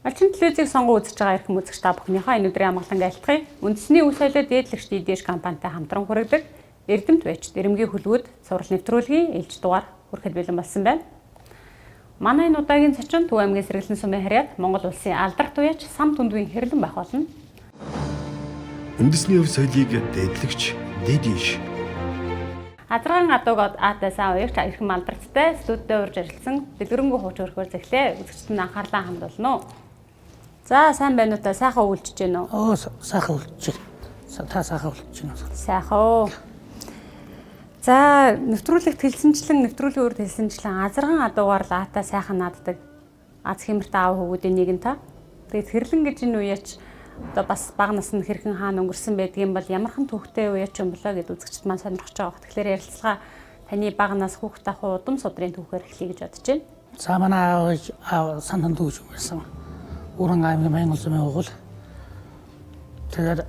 Малчин телевизийг сонгон үзэж байгаа эрхэм үзэгч та бүхнийхээ энэ өдрийн амгалан айлтгая. Үндэсний үс солиод дээдлэгч DDH компанитай хамтран хүргэдэг Эрдэмт байж Дэрэмгийн хөлгүүд цуврал нэвтрүүлгийн ээлж дугаар хүрэхэд бэлэн болсон байна. Манай энэ удаагийн зочин Төв аймгийн Сэргэлэн сумын харьяат Монгол улсын алдарт туяач Сам Түндвийн хэрлэн байх болно. Үндэсний үс соёлыг дээдлэгч DDH Азран адууг аатайсан уягч эрхэм албарттай студид урьж арилсан дэлгэрэнгүй хууч өрхөөр зэхлээ. Үзэгчдэд анхаарлаа хандуулна уу? За сайн байна уу та? Сайхан үйлчж гэнэ үү? Сайхан үйлчж байна. Та сайхан үйлчж байна уу? Сайхан уу. За нэвтрүүлэгт хэлсэнчлэн нэвтрүүлгийн үрд хэлсэнчлэн азран адуугаар л аатай сайхан нааддаг. Аз хэмэрт аав хөвгүүдийн нэг нь та. Тэгээд хэрлэн гэж энэ уяач одоо бас бага наснд хэрхэн хаана өнгөрсөн байдгийн бол ямархан түүхтэй уяач юм болоо гэд үзэгчд маань сонирхож байгаа. Тэгэхээр ярилцлага таны бага нас хүүхэд ахуй удам судрын түүхээр эхлэе гэж бодож байна. За манай аав сандан дүүж байсан. Уран аймгийн Монгол сумын угуул. Тэгээд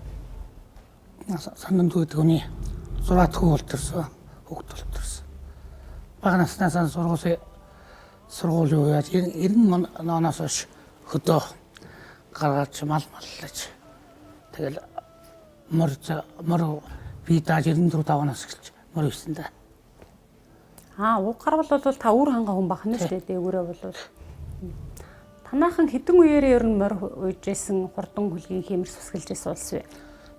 сандан дүүдэг хүний 6 хүү болторсон. Хүүхэд болторсон. Бага наснаас сургуулийн үеэд 90 оноос хойш хөдөө гаргаж маллаж. Тэгэл мөр би дааж 94 оноос эхэлж мөр ивсэн да. Уг гарвал бол та үр ханга хүн бахна шүү дээ. Дээгүүрээ бол танаахан хэдэн үеэрээ ер нь морь уйжсэн хурдан хөлгийн хэмэрс усгэлжсэн улс вэ?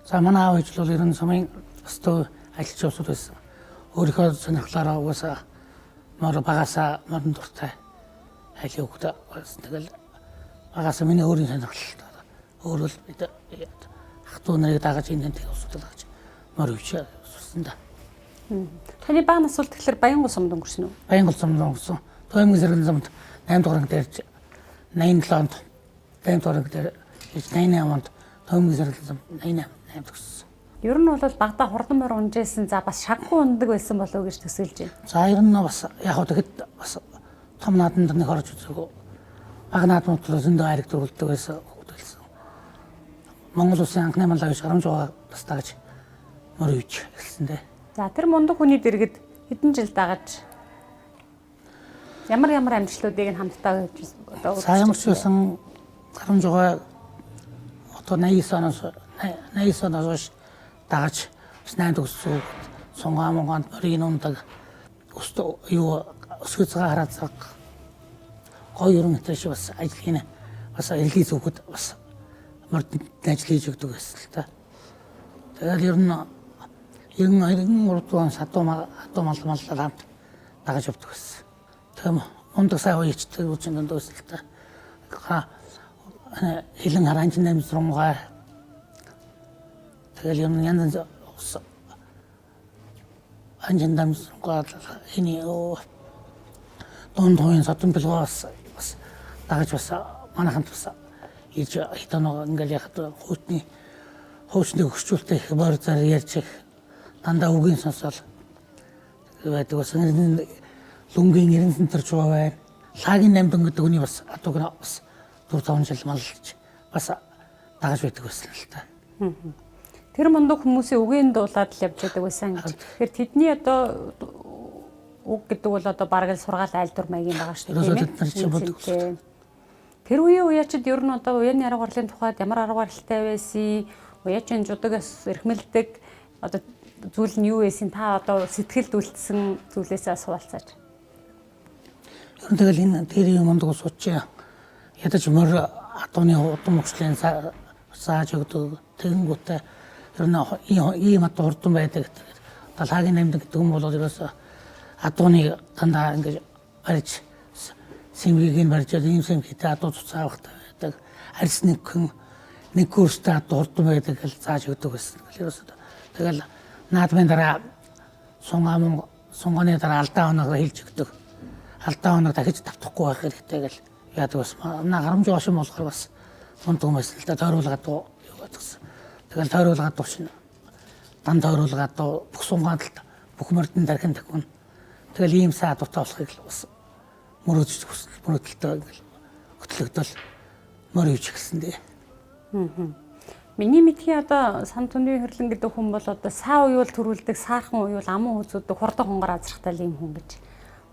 За манай аав ээж бол ер нь сумын өстөө ажилч усуд байсан. Өөрийнхөө сонирхлаараа угаасаа морь багасаа морин дуртай айлын хөвгт байсан. Тэгэл багасаа миний өөрийн сонирхол. Өөрөө л бид ах トゥ нарыг дагаж энэ тэнтэй усуудад дагаж морь уйж уссан да. Таны бага нас бол тэгэхээр Баянгол сумд өнгөрсөн үү? Баянгол сумд өнгөрсөн. Төв аймгийн Сэргэлэн сумд 8 дугаар анги дээрж 87 онд 8 дугаар анги дээр 88 онд Төв аймгийн Сэргэлэн сумд 88 төгссөн. Ер нь бол багада хурдан морь унжсэн за бас шаггүй ундаг байсан болов уу гэж төсөөлж байна. За ер нь бас яг хөө тэгэхэд бас том нааданд нэг орж үзээгөө бага наадмууд л зөндөө айраг дөрвөлдөг байсан хөвгд байсан. Монгол улсын анхны малаа гэж гарамж байгаа бас дагаж морь уйж эхэлсэн дээ. За тэр мундаг хүний дэргэд хэдэн жил дагаж ямар амжилтуудыг нь хамтдаа гэж одоо за ямар ч байсан гарамж байгаа одоо 89 оноос хойш дагаж 8 төгссөн Сонгоо Монгонд морийг ундаг өсгөцгөө хараад цаг гоё юм өтөш бас ажлын бас эргэлий зүгт бас мордд ажил хийж өгдөг байсан л та. Тэгээд ер нь 93 садуу маллал хамт дагаж явдаг байсан. Тийм ундаг сайн уйчдаг үчин дөндөөс л та. Хилэн харанч нэмсрунгаа тэгэл юм янз анжиндамсрунгаа хини дон сатун бэлгоос бас дагаж бас манайханд бас иж хитанаа ингээл яхад хуучны өгчүүлтэй их бор зар ярьж дандаа үгийн сонсол байдаг бас лүнгийн 90 центр ч байна. Лагийн 8 гэдэг хүний бас адууг бас 4-5 жил маллаж бас дагаж байдаг байсан л та. Тэр мундаг хүмүүсийн үгийн дуулаад л явж байдаг байсан гэж. Тэгэхээр тэдний одоо үг гэдэг бол одоо бараг л сургаал айл дур маягийн байгаа шүү дээ. Тэр үеийн уяачид ер нь одоо уяаны арга барилын тухайд ямар арга барилтай байсан, уяачийн жудагаас эрхмэлдэг одоо зүйл нь юу байсан та одоо сэтгэлд үлдсэн зүйлээсээ асуулцаач. Ер нь тэгэл энэ тэр мундаг сууч ядаж морь адууны удам өгчлэн зааж өгдөг тэгэнгүүтээ ер нь ийм адуу хурдан байдаг. Лагийн 8 гэдэг юм бол ерөөсө адууны дандаа ингэж барьж симгийг нь барьж ийм симгийтэй адуу цуцаавахтай байдаг. Арьс нэг курстай адуу хурдан байдаг гэж зааж өгдөг байсан. Тэгэл наадмын дараа сунганы дараа алдаа оногоор хэлж өгдөг. Алдаа оног дахиж давтахгүй байх хэрэгтэй гэж яадаг бас. Гарамж ошин болохоор бас мундаг юм байсан л да. Тойруулгаад юу гэдгсэн. Тэгэл тойруулгаад дуушна. Дан тойруулгаад бүх сунгаад л бүх мордын дархин тахвна. Тэгэл ийм сайн адуутай болохыг л бас мөрөөдөлтөө ингээл хөтлөгдөл морь ивж гисэн дээ. Миний мэдхийн одоо Сам Түндвийн хэрлэн гэдэг хүн бол одоо саа уюул төрүүлдэг, саархан уюул аман үзүүдэг хурдан хунгар азрахтай юм хүн гэж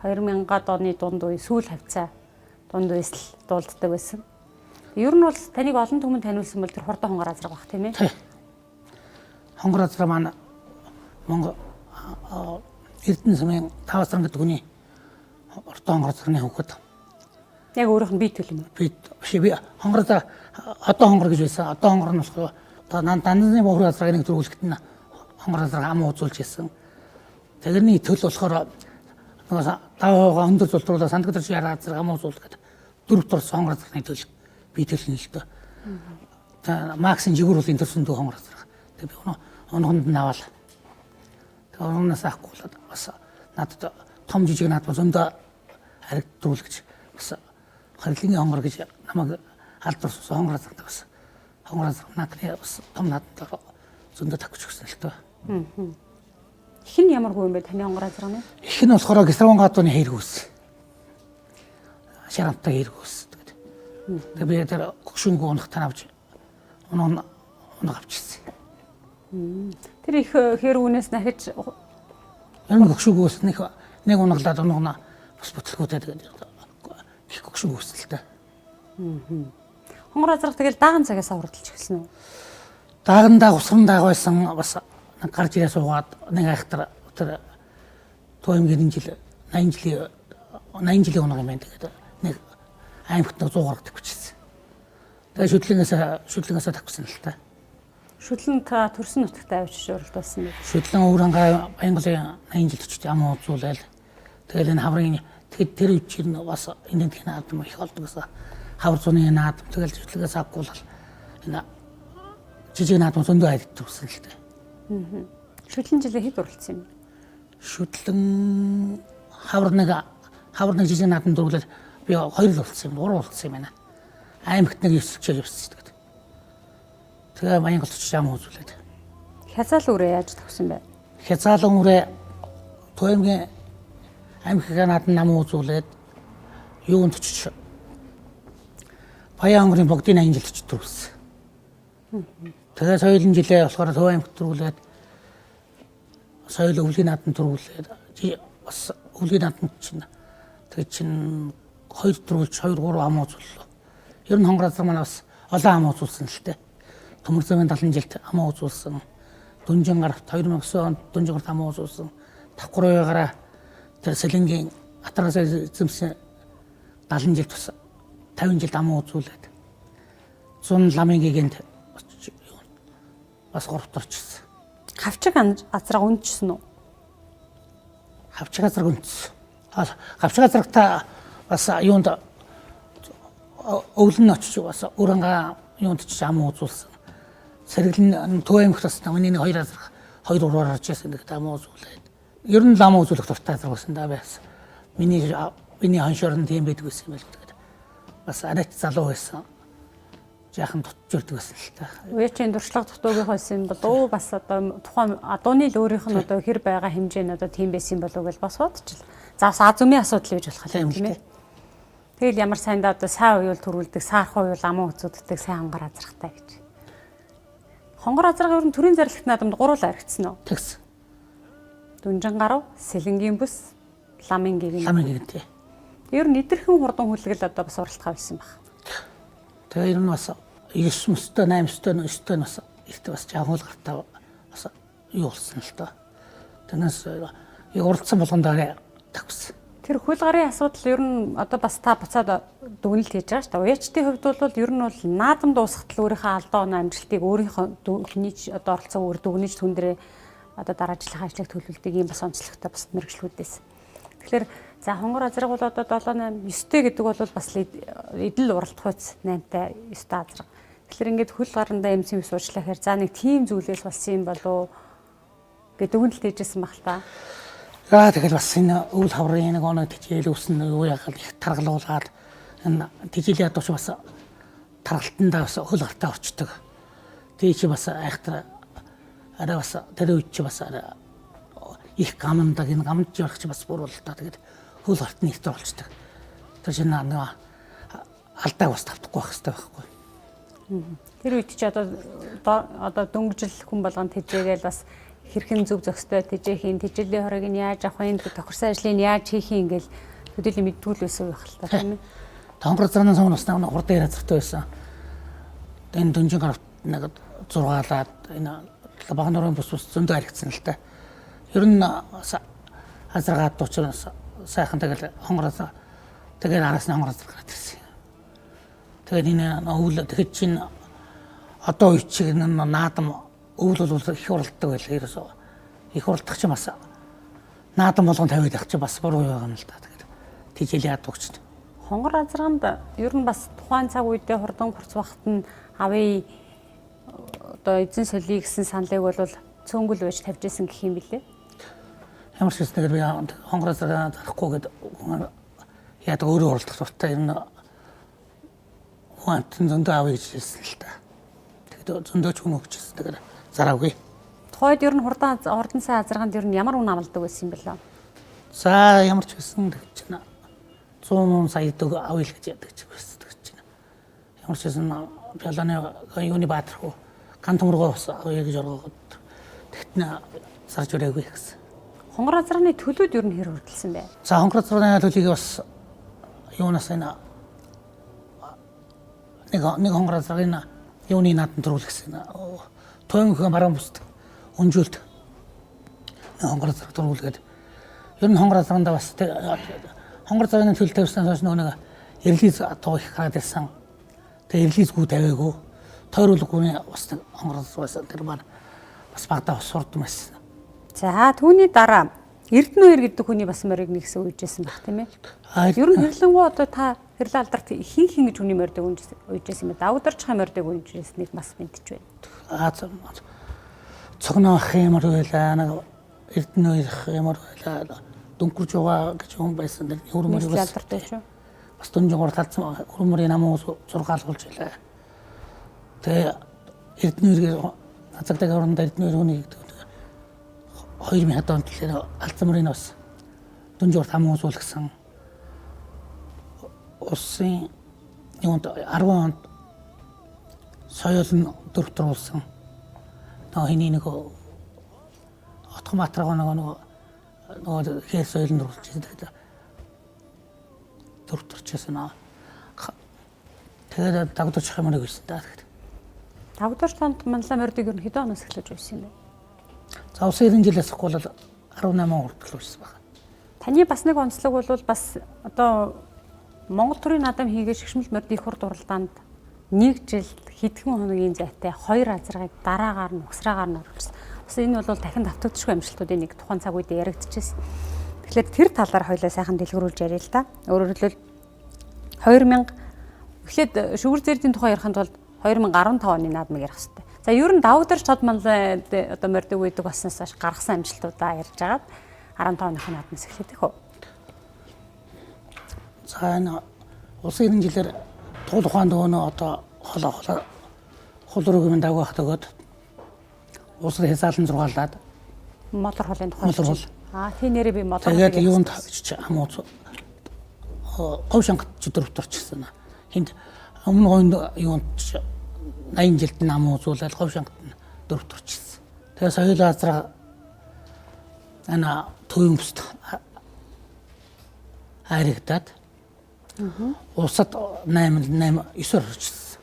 2000-ад оны дунд үе сүүл хавцаа дунд үеэс л дуулддаг байсан. Ер нь бол таныг олон түмэн таниулсан бол тэр хурдан хонгор азраг баг тийм ээ. Хонгор азраг маань Монгол Эрдэнэ сумын Тавасран гэдэг хүний хурдан хонгор азрагны хөвгөд. Яг өөрийнх нь бие төл юм уу? Би хонгор одоо хонгор гэж байсан. Одоо хонгор нь болохоор данзаны бохор азрагыг төрүүлэхэд нь хонгор азраг ам ууцуулж ирсэн. Тэрний төл болохоор даваагаа өндөр зултруулаад сандгадэрч яраа азраг ам ууцуулгээд дөрөвт орс хонгор азрагны төл бие төл нь л дөө. Максын жигүүр бол энэ төрсөн дүү хонгор азраг. Тэгээ би оноохонд нь аваад тэгээ ононоос авахгүй л бас надад том жижиг надад зөндөө харигдвал гэж бас харилын хонгор гэж намайг алдарсан хонгор азраг бас хонгор азраг надад бас том надад зөндөө тавьчих гэсэн л дөө. Их нь ямар хөө юм бэ таны хонгор азраг нь? Их нь болохоор Гисраван гатууны хэрэгүүс. Шарамтай хэрэгүүс. Тэгээ би тэр гөгшөнгөө унах танавж унах авчихсан. Тэр их хэрүүнээс нахиж энэ гөгшөнгөөс нэг унаглаад унагна бас бүтлгүүтэй тэгээд их гөгшөнгөө өсөлтэй. Хонгор азраг тэгэл дааган цагаас хурдалж эхэлсэн үү? Даагандаа усран дааг байсан бас гарч ирээ суугаад нэг айхтар тэр тоймгийн жил 80 жилийн унаг юм байна тэгээд нэг аймагт 100 гараг тавьчихсан. Тэгээд шүтлэнгээс тавьсан л та. Шүтлэн та төрсөн нутагтаа авч шууралдуулсан байх. Шүтлэн өөрөнгөө Монголын 80 жил төчт ам ууцуулаад тэгээд энэ хаврын тэгэд тэр үчир нь бас энэ тэн наадам их болдог гэсэн. Хавар зуны наадам тэгэл шүтлэгээс авахгүй л энэ жижиг наадам зөндөө хайртуулсан л та. Шүтлэн жилээ хэд уралцсан юм? Шүтлэн хавар нэг жижиг наадам дөрвөлээд би 2 л болсон юм, 3 болсон юм байна. Аймагт нэг 9 чиг явсан гэдэг. Тэгээ Монгол төч ам ууцуулаад. Хязаал үрээ яаж төгсөн бэ? Хязаалан үрээ Тоймгийн аймагын наадам ам ууцуулаад юунд төч Баян өнгөрийн богдын 80 жил төч төрүүлсэн. Тэгээ соёлын жилээ болохоор Төв аймагт төрүүлээд соёл өвлийн наадам төрүүлээд бас өвлийн наадам чинь тэгээ чинь 2 төрүүлж 2 3 ам ууцууллаа. Ер нь хонгор азраг маань бас олон ам ууцуулсан л дээ. Төмөр замын 70 жилд ам ууцуулсан. Дүнжин гарагт 2009 онд Дүнжин гарагт ам ууцуулсан. Давхрын гараа тэр Сэлэнгийн Атаргаас эзэмсэн 70 жилд бас 50 жилд ам ууцуулаад 100 ламын гэгэнд бас 3 орчихсон. Хавчиг азраг үнжсэн үү? Хавчиг азраг үнжсэн. Хавчиг азрагта бас юунд өвлөн очиж бас өөрөнгөө юунд ч ам ууцуулсан. Сэргэлэн Төв аймагт бас намын 2 азраг 2 ураар харж байсан гэдэг ам ууцуулаад. Ер нь ам ууцуулах дуртай азраг байсан да байсан. Миний ханшорн тийм байдаг байсан юм л гэдэг. Бас арайч залуу байсан. Жаахан тутжурдаг байсан л та. Үеийн дуршлаг дутуугийн хойсон бол бас одоо тухайн адууны л өөрийнх нь одоо хэр байгаа хэмжээ нь одоо тийм байсан болов уу гэж бас бодчихлаа. За бас аз үмийн асуудал гэж болох юм тийм ээ. Тэгэл ямар сайндаа одоо сайн уюул төрүүлдэг, саархан уюул аман үзүүддэг сайн хонгор азрагтай гэж. Хонгор азраг ер нь төрийн зарлагт наадамд 3 л харагдсан уу? Тэгс. Дүнжин гарав, Сэлэнгийн бүс, ламын гэгэн. Ламын гэгэн тий. Ер нь эдгэрхэн хурдан хүлэгэл одоо бас оролцоо байсан баг. Тэгээ ер нь бас 9 мөстэй 8 мөстэй 9 мөстэй бас ихтэй бас жаахан л гартаа бас юу болсон л тоо. Тэрнээс уралдсан болгондоо тавьсан. Тэр хөл гарын асуудал ер нь одоо бас та буцаад дүгнэлт хийж байгаа шүү дээ. Уяачдын хувьд бол ер нь бол наадам дуусгатал өөрийнхөө алдаа оноо амжилтыг өөрийнхөө хүний одоо оролцоо өөр дүгнэж түн дээрээ одоо дараачлах ажлыг төлөвлөдөг юм бас онцлогтой бас мэрэгчлүүдээс. Тэгэхээр за хонгор азраг бол одоо 7 8 9-тэй гэдэг бол бас эдэл уралдах хойц 8-тай 9-тэй азраг. Тэгэхээр ингээд хөл гарандаа эмзэн суучлаа гэхээр за нэг тийм зүйлээс болсон юм болов гэдэг дүгнэлт хийжсэн баг л та. Тэгэл бас энэ өвөл хаврын нэг оноо тижэл үсэн юу яхал их таргалуулаад энэ тижэл ядууч бас таргалтандаа бас хөл гартаа орчдөг. Тий чи бас айхтар арай бас тэр үуч чи бас их гамндаг энэ гамд жирах чи бас бүр бол та тэгээд хөл гартны ихтэй болчдөг. Тэр чинь нэг алдааг бас тавтахгүй байх хэрэгтэй байхгүй. Тэр үед чи одоо дөнгөжл хүн болгон тэжээгээл бас хэрхэн зөв зохистой тэжээхийн тэжээлийн хорыг нь яаж авах юм тохирсон ажлыг яаж хийх юм ингээл төдийлөн мэдтгүүл байсан байх л та тийм ээ. Хонгор азрагны сум бас нэг хурдан яриа зөртэй байсан. Энэ дүнжин гарт нэг 6-аад энэ багнарын бус зөндөө харигдсан л та. Ер нь азаргаад дуучраас сайхан тэгэл хонгороос тэгэл араас нь хонгороос гараад ирсэн. Тэгээд энэ өвөл тэгэхэд чинь одоо үе чиг наадам өвөл бол их уралддаг байлаа ерөөсөө. Их уралдах чинь бас наадам болгон тавиад явах чинь бас буруу байгаа юм л да. Тэгээд тийжэл яадаг ч. Хонгор азарганд ер нь бас тухайн цаг үедээ хурдан хурц багт нь авъя одоо эзэн солиё гэсэн саналыг бол цөөнгөл байж тавьж исэн гэх юм билээ. Ямар ч зүйл би хонгор азаргаа зарахгүй гэдэг яадаг өөрөө уралдах дуртай ер нь хуантын зөндөө авъя гэж хэлсэн л та. Тэгээд зөндөө ч хүн өгчсэн тэгээд зараагүй. Тухайд ер нь хурдан сайн азарганд ер нь ямар үн амладаг байсан юм бэлээ. За ямар ч байсан гэж чинь 100 сая дэг авъя л гэж яадаг ч байсан гэж чинь. Ямар ч байсан пяланы юуны баатрах ган төмөргөө бас авъя гэж оргоод тэгтэн сарж өрөөгүй гэсэн. Хонгор азарганы төлөөд ер нь хэр хүрдэлсэн бэ? За хонгор азарганы төлөвийг бас юунаас энэ нэг хонгор азаргын юуны наадам төрүүлсэн. Тоймхон баруун бүст өнжүүлт хонгор азарг төрүүлгээд ер нь хонгор азарганда бас хонгор азаргын төлөв тавьсан хойш нэг эрлиз тоо их гараад ирсэн. Тэгээ эрлизгүй тавиагүй тойруулгүйний бас хонгор азаргаас тэр бас багтаа бас сурдсан байсан. За түүний дараа Эрдэнэ 2 гэдэг хүний бас морийг нэгсэн үйжсэн баг тийм ээ. Ер нь хэрлэнгүү одоо та хэрлээ алдарт хин гэж хүний морийг үйжсэн юм. Давдарчхай морийг үйжсэнийг бас мэдчихвэ. Цогноо ах юмар байлаа нэг Эрдэнэ 2 юмар байлаа. Дүнкүрж байгаа гэж хүн байсан. Хөрмөрийг бас алдартай шүү. Бас дүнжигоор талцсан хөрмөрийн намуус зургаалгуулж байлаа. Тэгээ Эрдэнэ 2 хацагтай орнд Эрдэнэ 2 хүний 2000 онд төлөө Алцмарын бас дүнжигоор хамуус уулгасан. Усын юунд 10 онд соёлын дөрвтөр болсон. Хиний нэг Отгомбаатар нөгөө хээ соёлын дөрвтөр дөрвтөрчсэн аа. Тэгээд дагдарч хэмээг байсан даа. Дагдарч тонд манлаа морийг ер нь хэдэн оноос эхлэж байсан юм бэ? За усын 90 жилээс хол 18 хүртэл байсан байна. Таны бас нэг онцлог бол бас одоо Монгол төрийн наадам хийгээ шигшмэл морд их хурд уралдаанд 1 жил хэдхэн хоногийн зайтай 2 азаргыг дараагаар нь угсраагаар нь оруулсан. Бас энэ бол дахин давтагдчихгүй амжилтуудын нэг тухайн цаг үед яригдчихсэн. Тэгэхээр тэр талаар хоёлаа сайхан дэлгэрүүлж яриа л да. Өөрөөр хэлбэл 2000 эхлээд шүгүр зэрдийн тухай ярихын тулд 2015 оны наадмыг ярих хэрэгтэй. За ер нь давдарч тод манлаа одоо мордыг үйдэг баснаас хойш гаргасан амжилтуудаа ярьж агаад 15 оныхоо наадмаас эхлэдэг хөө. За энэ улсын 90 жилээр туул ухаанд өнөө одоо холрогын дагвах төгөөд улсын хязгаарлан зургаалаад мотор холын тухай. Тийм нэрээ би мотор. Тэгээд юунд хамууц говь шангат дөрвтөрчсөн. Хинд өмнө гоёнд юунд 80 жилд нам узуулаад говь шангат дөрвтөрчсөн. Тэгээд соёл азраа ана төвийн бүст харигдаад усад 8 9 орчихсон.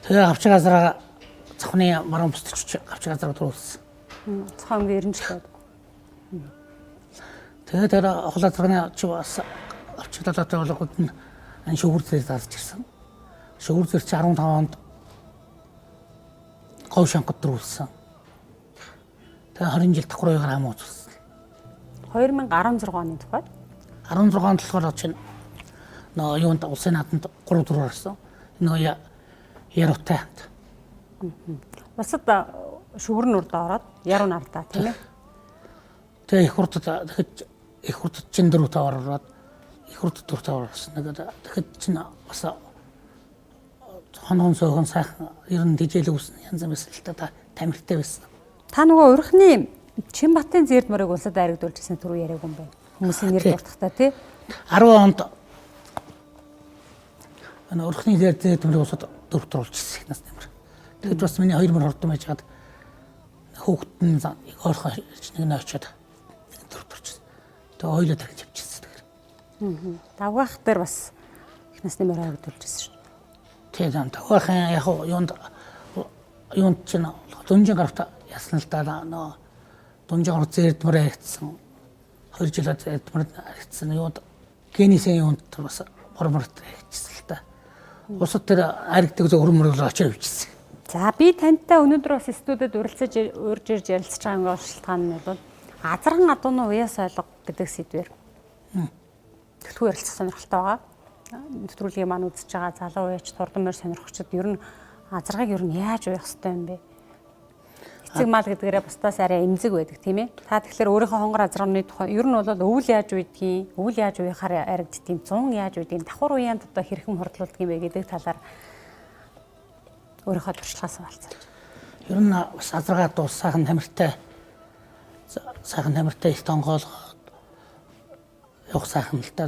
Тэгээ авч газараа цохны маран бустч авч газараа төрүүлсэн. Цохон гэрнчлээ. Тэгээ тэр холоцгоны чи бас авч талаатай болгоод энэ шүгүр зэрэг зарж ирсэн. Шүгүр зэрэг 15 онд говь шангад төрүүлсэн. Тэгээ 20 жил давхар уягаар хам ууцсан. 2016 оны тухайд 16 онд болохоор чинь нөө юунд улсын наадамд 3 4 орсон. Нөө яруутай. Басад шүгүр нүрд ороод яруу нартаа тийм ээ. Тэгээ их хурдад тэгэхэд их хурдад чин дөрөвтэй ороод их хурдад дөрөвтэй орсон. Тэгэхэд чинь бас хонхон сойхон сайхан ер нь дижэл үүсэн янз бүрийн та тамиртай байсан. Та нөгөө урхны Чинбатын зэрд морийг улсад айрагдуулж ирсэн түрүү яриаг юм байна. Хүмүүсийн нэр дуртахтаа тий. 10 онд ана урхны зэрд морийг улсад дөрөвт оруулж ирсэн нас нэмэр. Тэгэд бас миний 2 мөр хордон байжгаад хөөхт нь орхон нэг очиод дөрөвт орчихсон. Тэгээ хоёулаа тархиж авчихсан тэгэхээр. Давгаах дээр бас их насны морийг айрагдуулж ирсэн шүү. Тэгээд тохиолхон яг юунд чинь Дунжин гарагт ясна л да нөө Дунжин гараг зэрдмэр хэрэгцсэн 2 жилд зэрдмэр хэрэгцсэн юунд генисийн юунд бас борморт хэрэгжсэн л да. Усад тэр аригдаг зөвхөрмөр очиж явчихсан. За би тантай өнөөдөр бас студиуд урилж ирж ярилцж байгаа шалтгаан нь бол азарган адууны уяас ойлго гэдэг сэдвээр төлхөө ярилцах сонирхолтой байгаа. Нэвтрүүлгийг маань үзэж байгаа залуу уяач турдамэр сонирхогчдод ер нь азаргыг ер нь яаж уяах ёстой юм бэ? Эцэг мал гэдгээрээ бусдаас арай эмзэг байдаг тийм ээ. Та тэгэхээр өөрийнхөө хонгор азарганы тухай ер нь бол өвөл яаж үйдгийг, өвөл яаж уяхаар яригддгийг, зун яаж үйдгийг, давхар уяанд одоо хэрхэн хордлуулдаг юм бэ гэдэг талаар өөрийнхөө туршлагаас хаваалцаач. Ер нь бас азаргаа дуус сайхан тамиртай их тонгоол явах сайхан л да.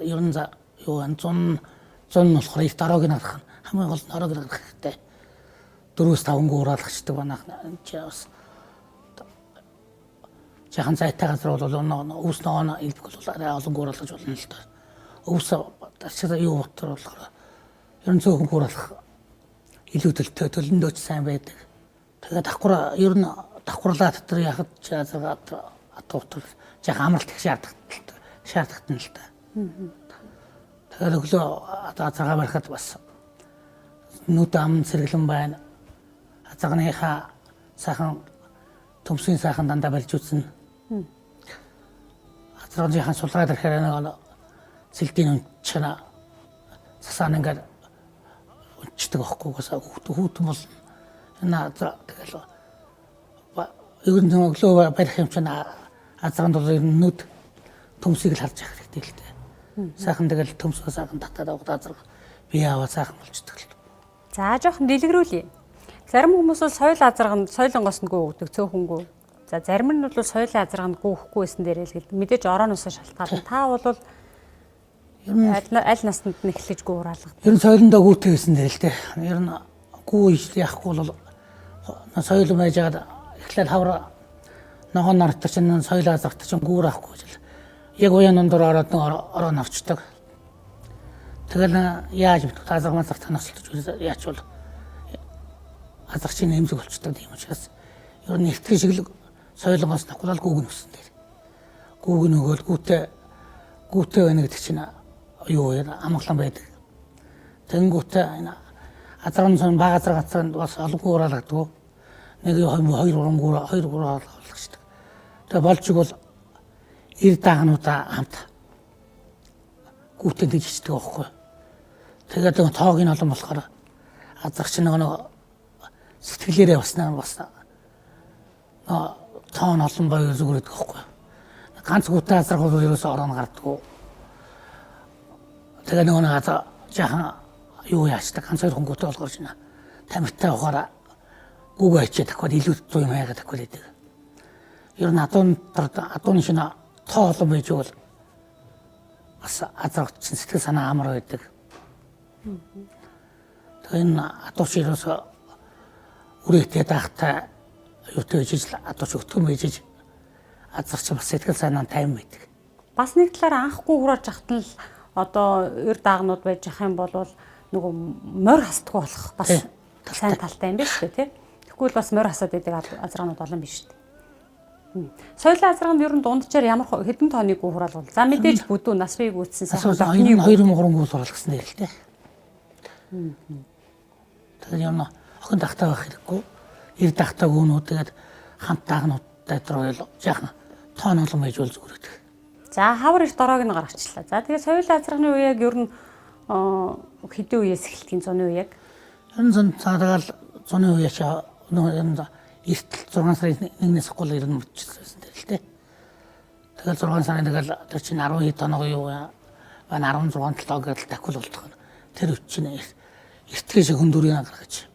Ер нь юу зун болохоор их дороог нь харах хамгийн гол нь дороог нь харах хэрэгтэй. 4-5 гууралгачдаг банах чи бас жахан зайтай газар бол өвс ногоон илбэг бол арай олон гууралгаж болно л да. Өвс дарчаа юу утгаар болохоор ер нь зөөхөн гууралгах илүү төлөндөөч сайн байдаг. Тэгээд ер нь давхарлаа дотор яхад азаргаа атуутар жахан амралт их шаардлагатай л да. Тэгээд өглөө азаргаа барихад бас нүд ам сэргэлэн байна. Азаргийнхаа сайхан төмсгийн сайхан дандаа барьж үзэн. Азаргийнхаа сулраад ирэхээр нэг сэлтийн чана сасаан ингээд унцдаг ахгүй хүүтэн бол тэгэл ер нь өглөө барих юм чинь азарганд бол нүд төмсийг л харж явах хэрэгтэй л дээ. Сайхан тэгэл төмсөө сайхан татаад аваад азарга бие аваа сайхан болчдөг л. За жоохон дэлгэрүүлье. Зарим хүмүүс бол соёл азарганд соёлонгооснд гүйдэг цөөхөнгөө. За зарим нь бол соёлын азарганд гүйхгүй байсан дээрээ л гэлдэг. Мэдээж орооноос шалтгаална. Та бол аль наснд нь эхлэж гууралгад. Ер нь соёлондоо гүйтэй байсан дээр л дээ. Ер нь гүү ижил яахгүй бол соёл байж байгаа эхлээд хавар ногоон нартаа чинь соёл азаргад чинь гүүр авахгүй жил. Яг уян дондор ороод ороо навчдаг. Тэгэл яаж битгий азаргамаас танасалж яач бол азарчин эмзэг болчтой юм учраас ер нь ихтгэл шиг соёлонгоос навхлал гүүг нүсэн дээр. Гүүг нөгөөл гүүтэй байна гэдэг чинь юу вэ? Амглан байдаг. Тэнгүүтээ азарган сон баг азаргацсан бас олон гууралгадгүй. Нэг 2 3 гууралгачдаг. Тэгээ болчиг бол ир даагнуудаа хамт гүүтэн диждэг байхгүй. Тэгээд тоог нь олон болохоор азарч нэг сэтгэлээрээ бас тоон олон баяр зүгрээд байхгүй. Ганц гүтээ азарх бол ерөөсөө орон гардаггүй. Тэгээ нэг жаахан юу яачдаг ганц 2 гүтээ болгож байна. Тамиртай ухаараа гүг ачаад таквал илүү зүй юм яагаад таквал гэдэг. Ер нь адууны шинэ тоо олон байж бол бас азарч сэтгэл санаа амар байдаг. Тэгээ энэ адууч ерөөсөө үрээтэй даахтай юутай ижил адууч өтгөн ижиж азарч бас сэтгэл санаа тайван байдаг. Бас нэг талаараа анхгүй хурааж ахтал л одоо эр даагнууд байж ах юм бол нөгөө морь хасдаггүй болох бас сайн талтай юм байна шүү дээ тий. Тэгвэл бас морь хасаад байдаг азаргаанууд олон биш шүү дээ. Соёлын азарганд ер нь дунджаар ямар хэдэн тооны гүү хураалгал. За мэдээж бүдүү нас бий гүйцсэн сайхан 2 3 гүү хураалгасан дээр л дээ. Тэгээд юм охин тахтаа байх хэрэггүй. Ир тахтаа гүнүүд тэгээд хамт таагнуудтай дөрөөл жаахан тоон олон байж бол зүгрээд. За хавар их дороог нь гаргачлаа. За тэгээд соёлын азарганы үеийг ер нь хэдэн үеэс эхэлтийн зуны үеийг? Энэ цаадаал зуны үеэс энэ эртэл 6 сарын 1-ээс гол ер нь мөчсөн дээр л дээ. Тэгээд 6 сарын тэгэл тэр чинь 12 тоног юу байна 16 толгой гэдэл тахил болдог. Тэр үчиг эртгэж хөндөрийн гаргаж.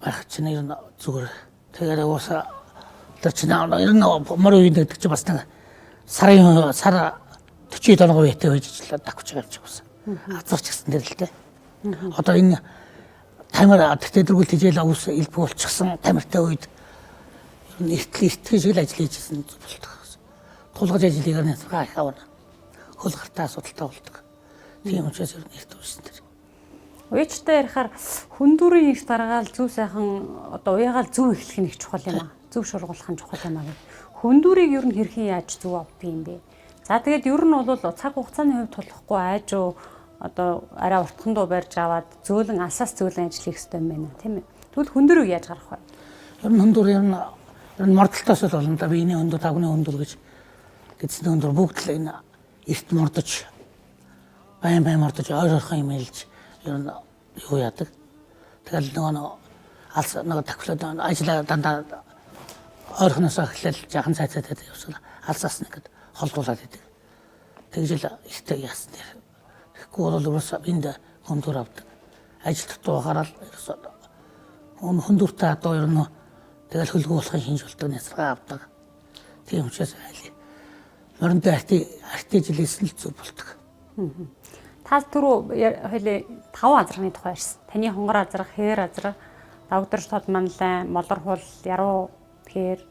Ах чинь ер нь зүгээр. Тэгээд уусаа тэр чинь ер нь мөр үеийн гэдэг чинь бас нэг сар 47 байтай байж ижлээ тагч байгаа юм шиг байна. Азарч гисэн дээр л дээ. Одоо энэ тамир тэтгэдэргүүл тижэл ус илбэг болчихсон тамиртай үед ер нь эртгэж л ажил хийжсэн болдог. Тулгаж ажлыг нь хаа их авна. Хөл гартаа асуудалтай болдог. Тийм учраас ер нь эрт үйсэн тэр. Уяачтай ярихаар хүндүрийн их даргаал зөв сайхан одоо уяагаал зөв эхлэх нь их чухал юм аа. Зөв шургуулах нь чухал юм аа гэх. Хүндүрийг ер нь хэрхэн яаж зөв авдаг юм бэ? За тэгээд ер нь бол цаг хугацааны хувьд тулахгүй айжуу одоо арай уртхан дуу барьж аваад зөөлөн алсаас зөөлөн ажил хийх хэрэгтэй юм байна тийм ээ. Тэгвэл хүндүрийг яаж гарах вэ? Ер нь хүндүр ер нь мордолтоос л болно да. Биений хүндүр, тавны хүндүр гэж гэдсэн хүндүр бүгд л энэ эрт мордож байн мордож ойрхон юм хэлж ер нь юу яадаг. Тэгэл нөгөө алс нөгөө тахилаад ажиллаа дандаа ойрхоноос эхлээл жаахан цайцаад явсаа алсаас нэгэд холдуулаад идэг. Тэгж л ихтэй яасан дээр. Тэгэхгүй бол уусаа бинд хүндүр авдаг. Ажил дутуу хараад хүндүртэй одоо ер нь тэгэл хөлгөө болохын шинж болдог нэсрээ авдаг. Тийм учраас мөрөндөө арти жилээс л зүг болдог. Та түрүү хоёлаа 5 азрагны тухай ярьсан. Таны хонгор азраг, хээр азраг, давгдэрч тод манлай, молор хул, яруу хээр,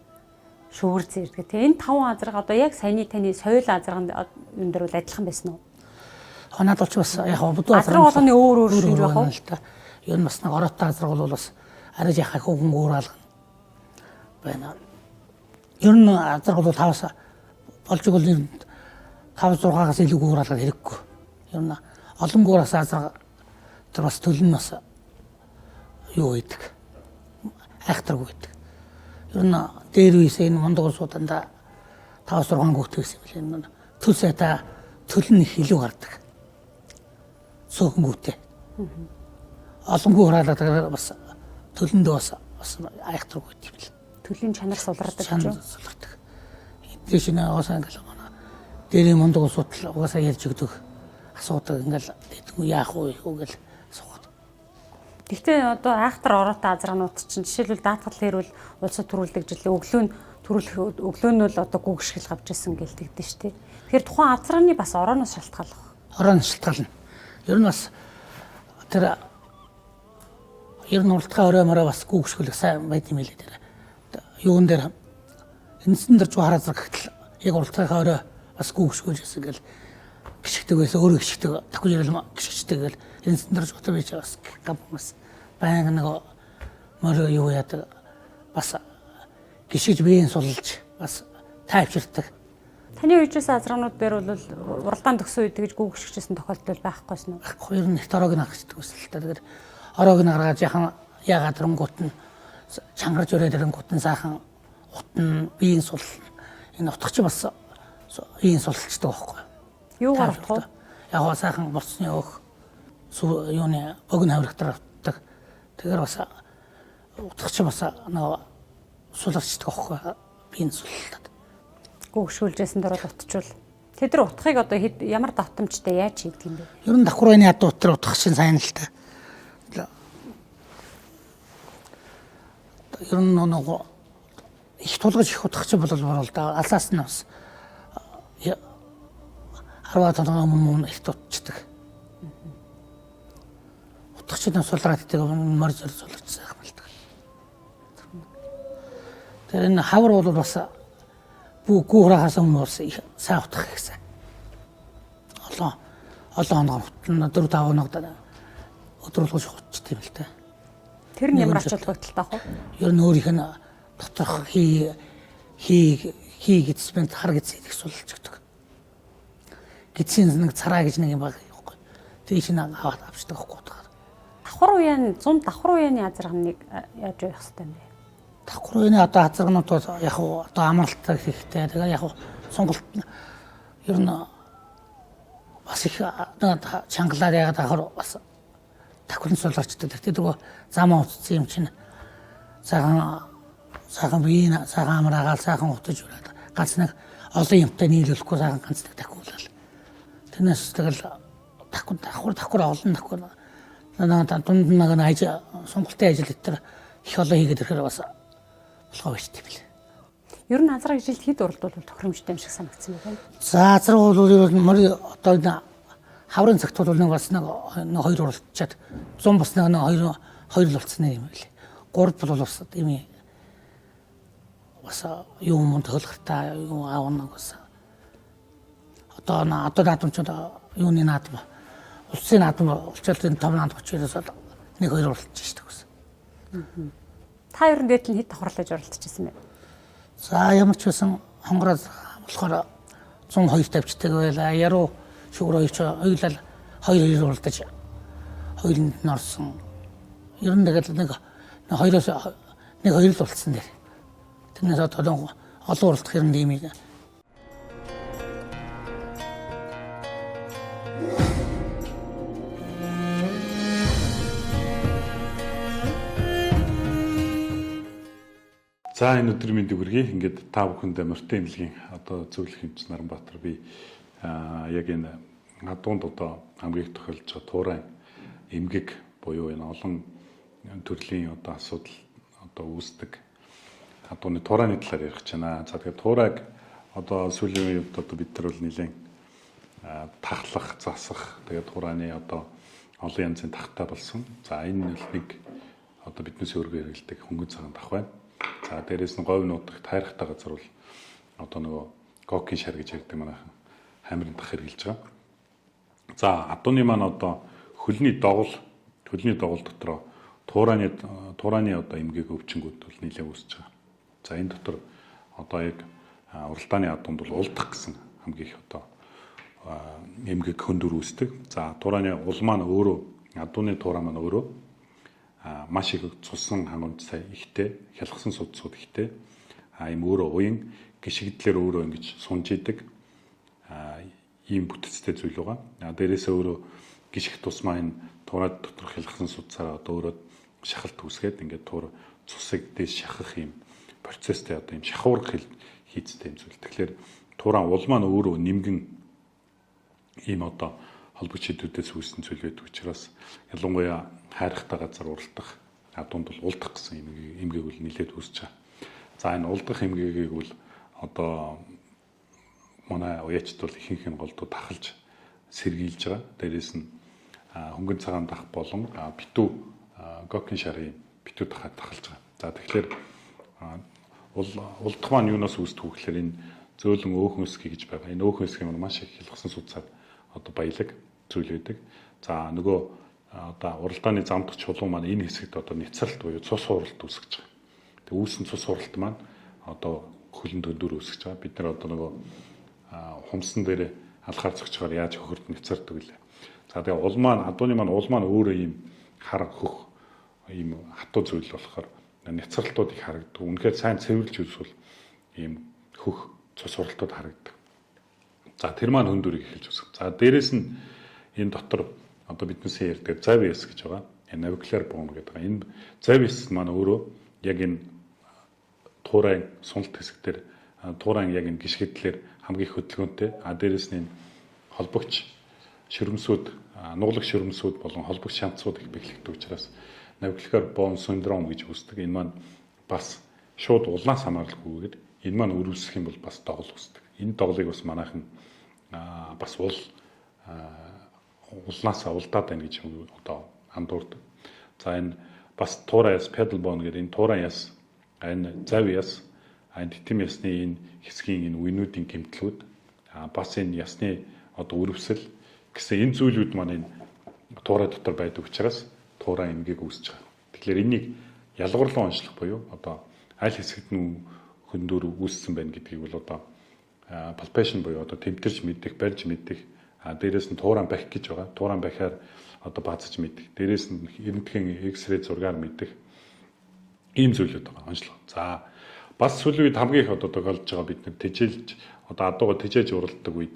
шүүр зэрэг. Тэгээ энэ 5 азраг одоо яг саяны таны соёл азрагын юм дээр бол адилхан байсан уу? Хонаад болч бас яг будуу азраг болгоны өөр шинж байх уу? Ер нь бас нэг ороотой азраг бол бас арай яхаа хүүхэн ууралгана байна. Ер нь азраг бол 5-аас болж игэл 5-6-аас илүү ууралгах хэрэггүй. Ер нь олон гуураас азраг тэр бас төлн бас юу гэдэг айхтаргүй гэдэг. Ер нь дээр үесээ энэ мондгол сууданда 5-6 гүйтгээс юм байна. Төл сайта төлн их илүү гардаг. Цөөхөн гүйтээ. Олон гууралаад бас төлөндөө бас айхтаргүй гэдэг юм л. Төлийн чанар сулрадаг гэж юу? Сулрадаг. Эдгээр шинэ уусаа ингээл манай дээрээ мондгол суудал угаасаа ярьж өгдөг. Асуудаг ингээл яах вэ гэл асууад. Гэхдээ одоо айхтар ороотой азрагнууд чинь жишээлбэл даатгал хэрвэл улсад төрүүлдэг жилийн өглөө нь л одоо гүгшгэл гавж исэн гэлдэгдэн шүү дээ. Тэгэхээр тухайн азрагны бас орооноос шалтгаалах. Орооноос шалтгаална. Ер нь бас тэр ер нь уртгаа ороймороо бас гүгшгэлэх сайн байт юм хэлээ тэр. Юун дээр энэсэн дээр жуу хараазраг гэтэл яг уртгаа орой бас гүгшгүүлж исэн гэл гიშгдэг байсан өөрөө гიშгдэг тахгүй ярил гიშгдэг гэл энэсэн дээр жуутай байж бас гамс баян нэг мөрөө юу яадаг бас гიშгэж биеийн сулж бас тайвширдаг. Таны үеижээс азрагнууд дээр бол уралдаан төгсөн үед тэгж гүгшгэжсэн тохиолдол байхгүйсэн үү? Байхгүй ер нь орог нь гаргаждаг байсан л та. Тэгэхээр орог нь гаргаж яхан ягаад рангуут нь чангарч өрөөд рангуут нь сайхан утна биеийн сул энэ утгач бас биеийн сулчдаг байхгүй. Юугаар утгах вэ? Яг сайхан болцсны өөх юуны богино хаврагтар автдаг. Тэгэхээр бас утгач бас нөгөө суларчдаг байхгүй биеийн суллаад. Гүгшүүлжсэн дөрөв утчвал тэд нар утгахыг одоо ямар давтамжтай яаж хийдэг юм бэ? Ер нь давхар байны ядуу утгаар утгах шин сайн л та. Ер нь нөгөө их тулгаж их утгах бол да алсаас нь бас 10 тоног мөн их тутчдаг. Утгах нь сулраад идэг морь зөр сулгачсан юм л та. Тэр энэ хавар бол бас гуурахаас өмнө сайн утгах гэсэн. Олон хоног 4-5 хоног өдрөлгөж хутчт юм л та. Тэр нь ямар ач холбогдолтой байх вэ? Ер нь өөрийнх нь доторх хий гэдсмэнд хар гэдс их сулж өгдөг. Гэдсийн нэг цараа гэж нэг юм баг байхгүй. Тэг чинь аваад авчдаг байхгүй. Давхар уян 100 давхар уяны азрагныг яаж явах хэрэгтэй юм бэ? Давхар уяны одоо азрагнууд бол яг одоо амралттай хийхтэй. Тэгээ яг сонголт ер нь бас их чангалаад ягаад давхар бас давхар суларчдаг. Тэгтээ нөгөө замаа утсан юм чинь сайхан биеийн сайхан амраагаал сайхан утаж ураад ганц нэг олон юмтай нийлүүлэхгүй сайхан ганц нэг тахиулаад. Тэрнээс тэгэл давхар олон давхар дунд нэг ажил сонголтын ажил дээр их олон хийгээд ирэхээр бас болохоо байж тийм л. Ер нь азраг жилд хэд уралдуулбал тохиромжтой юм шиг санагдсан байна. За азраг бол ер нь мөр одоо хаврын цагт бол нэг бас нэг 2 уралдчаад 100 бас нэг 2 л болцсон юм байли. 3 бол бас тийм бас юу юм тохиолгартай юу аавна бас одоо наадамчууд юуны наадам улсын наадам болчихвол энэ 5-30-аас нэг хоёр болчих шүү дээ. Та ер нь дээдл нь хэд давхарлаж оролцчихсан бэ? За ямар ч байсан хонгороо болохоор 102 тавьчдаг байлаа. Яруу шүгрөө ч ойлал 2 уралдаж хоёуланд нь орсон. Ер нь тэгэл нэг хоёроос нэг хоёр л болцсон дээр. Тэрнээс одоо олон уралдах юм ийм юм. За энэ өдрийн мэндийг хүргэе. Ингээд та бүхэнд Морьтой эмнэлгийн одоо зөвлөх эмч Наранбаатар би яг энэ адуунд одоо хамгийн их тохиолж байгаа туурайн эмгэг буюу энэ олон төрлийн одоо асуудал одоо үүсдэг адууны туурайны талаар ярих гэж байна. За тэгэхээр туурайг одоо сүүлийн үед одоо бид нар бол нэлээд тахлах, засах тэгээд туурайны одоо олон янзын тахтай болсон. За энэ бол нэг одоо биднээс өөргөө хэрэгэлдэг хөнгөн цагаан тах байна. За дээрээс нь говь нутагт хайрхтай газар бол одоо нөгөө гокийн шар гэж ярьдаг манайхан хамрын тах хэрглэж байгаа. За адууны маань одоо хөлний догол дотор туурайны одоо эмгээг өвчнгүүд бол нийлээ үүсэж байгаа. За энэ дотор одоо яг уралдааны адуунд бол улдах гэсэн хамгийн их одоо эмгээг хөндөр үүсдэг. За туурайны ул маань өөрөө адууны туурай маань өөрөө маш их цусан хангамж сая ихтэй, хялгсан судсууд ихтэй. Ийм өөрөө уян гიშгдлэр өөрөө ингэж сунж идэг. Ийм бүтцтэй зүйл байгаа. Дээрээсээ өөрөө гიშг тусмаа энэ туурай доторх хялгсан судсаараа одоо өөрөө шахалт үүсгээд ингээд туur цусыг дээш шахах ийм процесстэй одоо ийм шахуурах хийцтэй юм зүйл. Тэгэхээр туурай ул маань өөрөө нимгэн ийм одоо холбогч хэдүүдээс үүссэн зүйл байдаг учраас ялангуяа хайрхтай газар уралдах адуунд бол улдах гэсэн эмгээг бол нэлээд үүсэж байгаа. За энэ улдах эмгээгийг бол одоо манай уяачд бол ихэнх нь голдуу тахалж сэргийлж байгаа. Дээрээс нь хөнгөн цагаан дах болон битүү гокийн шарын битүү дахад тахалж байгаа. За тэгэхээр улдах маань юунаас үүсдэг вэ гэхээр энэ зөөлөн өөхөн өсгий гэж байгаа. Энэ өөхөн өсгий маань маш их хялгсан судсаар одоо баялаг зүйл байдаг. За нөгөө одоо уралдааны замдах чулуун маань энэ хэсэгт одоо няцралт буюу цус уралт үүсгэж байгаа. Тэгээ үүсэн цус уралт маань одоо хөлн төндөр үүсгэж байгаа. Бид нар одоо нөгөө хумсан дээр алхаар зогчоор яаж хөхөрт няцардаг вэ? За тэгээ адууны маань ул маань өөрөө ийм хар хөх ийм хатуу зүйл болохоор няцралтууд их харагддаг. Үнэхээр сайн цэвэрлж үзвэл ийм хөх цус уралтууд харагддаг. За тэр маань хөндөрийг эхэлж үүсгэж. За дээрэс нь энэ дотор одоо биднээс ярьдаг завиас гэж байгаа. Энэ навикуляр бомб гэдэг. Энэ завиас маань өөрөө яг энэ туурайн суналт хэсгээр туурайн яг энэ гიშгэдлэр хамгийн их хөдөлгөөнтэй. Дээрэс нь энэ холбогч ширмсүүд, нуглах ширмсүүд болон холбогч шанцууд их бэхлэгдэх учраас навикуляр бомб синдром гэж үүсдэг. Энэ маань бас шууд улнаас хамааралгүйгээр энэ маань өрөвсөх юм бол бас догол үүсдэг. Энэ доголыг бас манайхан бас улнаас улдаад байна гэж одоо андуурдаг. За энэ бас туурайс педал бон гэдэг энэ туурай яс, энэ зав яс, энэ титэм ясны энэ хэсгийн энэ үеинүүдийн гэмтлүүд бас энэ ясны одоо өрөвсөл гэсэн энэ зүйлүүд маань энэ туурай дотор байдаг учраас туурай эмгээг үүсэж байгаа. Тэгэхээр энийг ялгуурлан онцлох буюу одоо аль хэсэгт нь хөндөр үүссэн байна гэдгийг бол одоо palpation буюу одоо тэмтэрч мэдэх, барьж мэдэх. Дээрээс нь туурайн бах гэж байгаа. Туурайн бахаар одоо баазж мэдэх. Дээрээс нь эрдэнэтхэн X-ray зургаар мэдэх. Ийм зүйлүүд байгаа онцлог. За бас сүүлийн үед хамгийн их одоо тохиолдож байгаа бид нар тэжээлж одоо адууга тэжээж уралддаг үед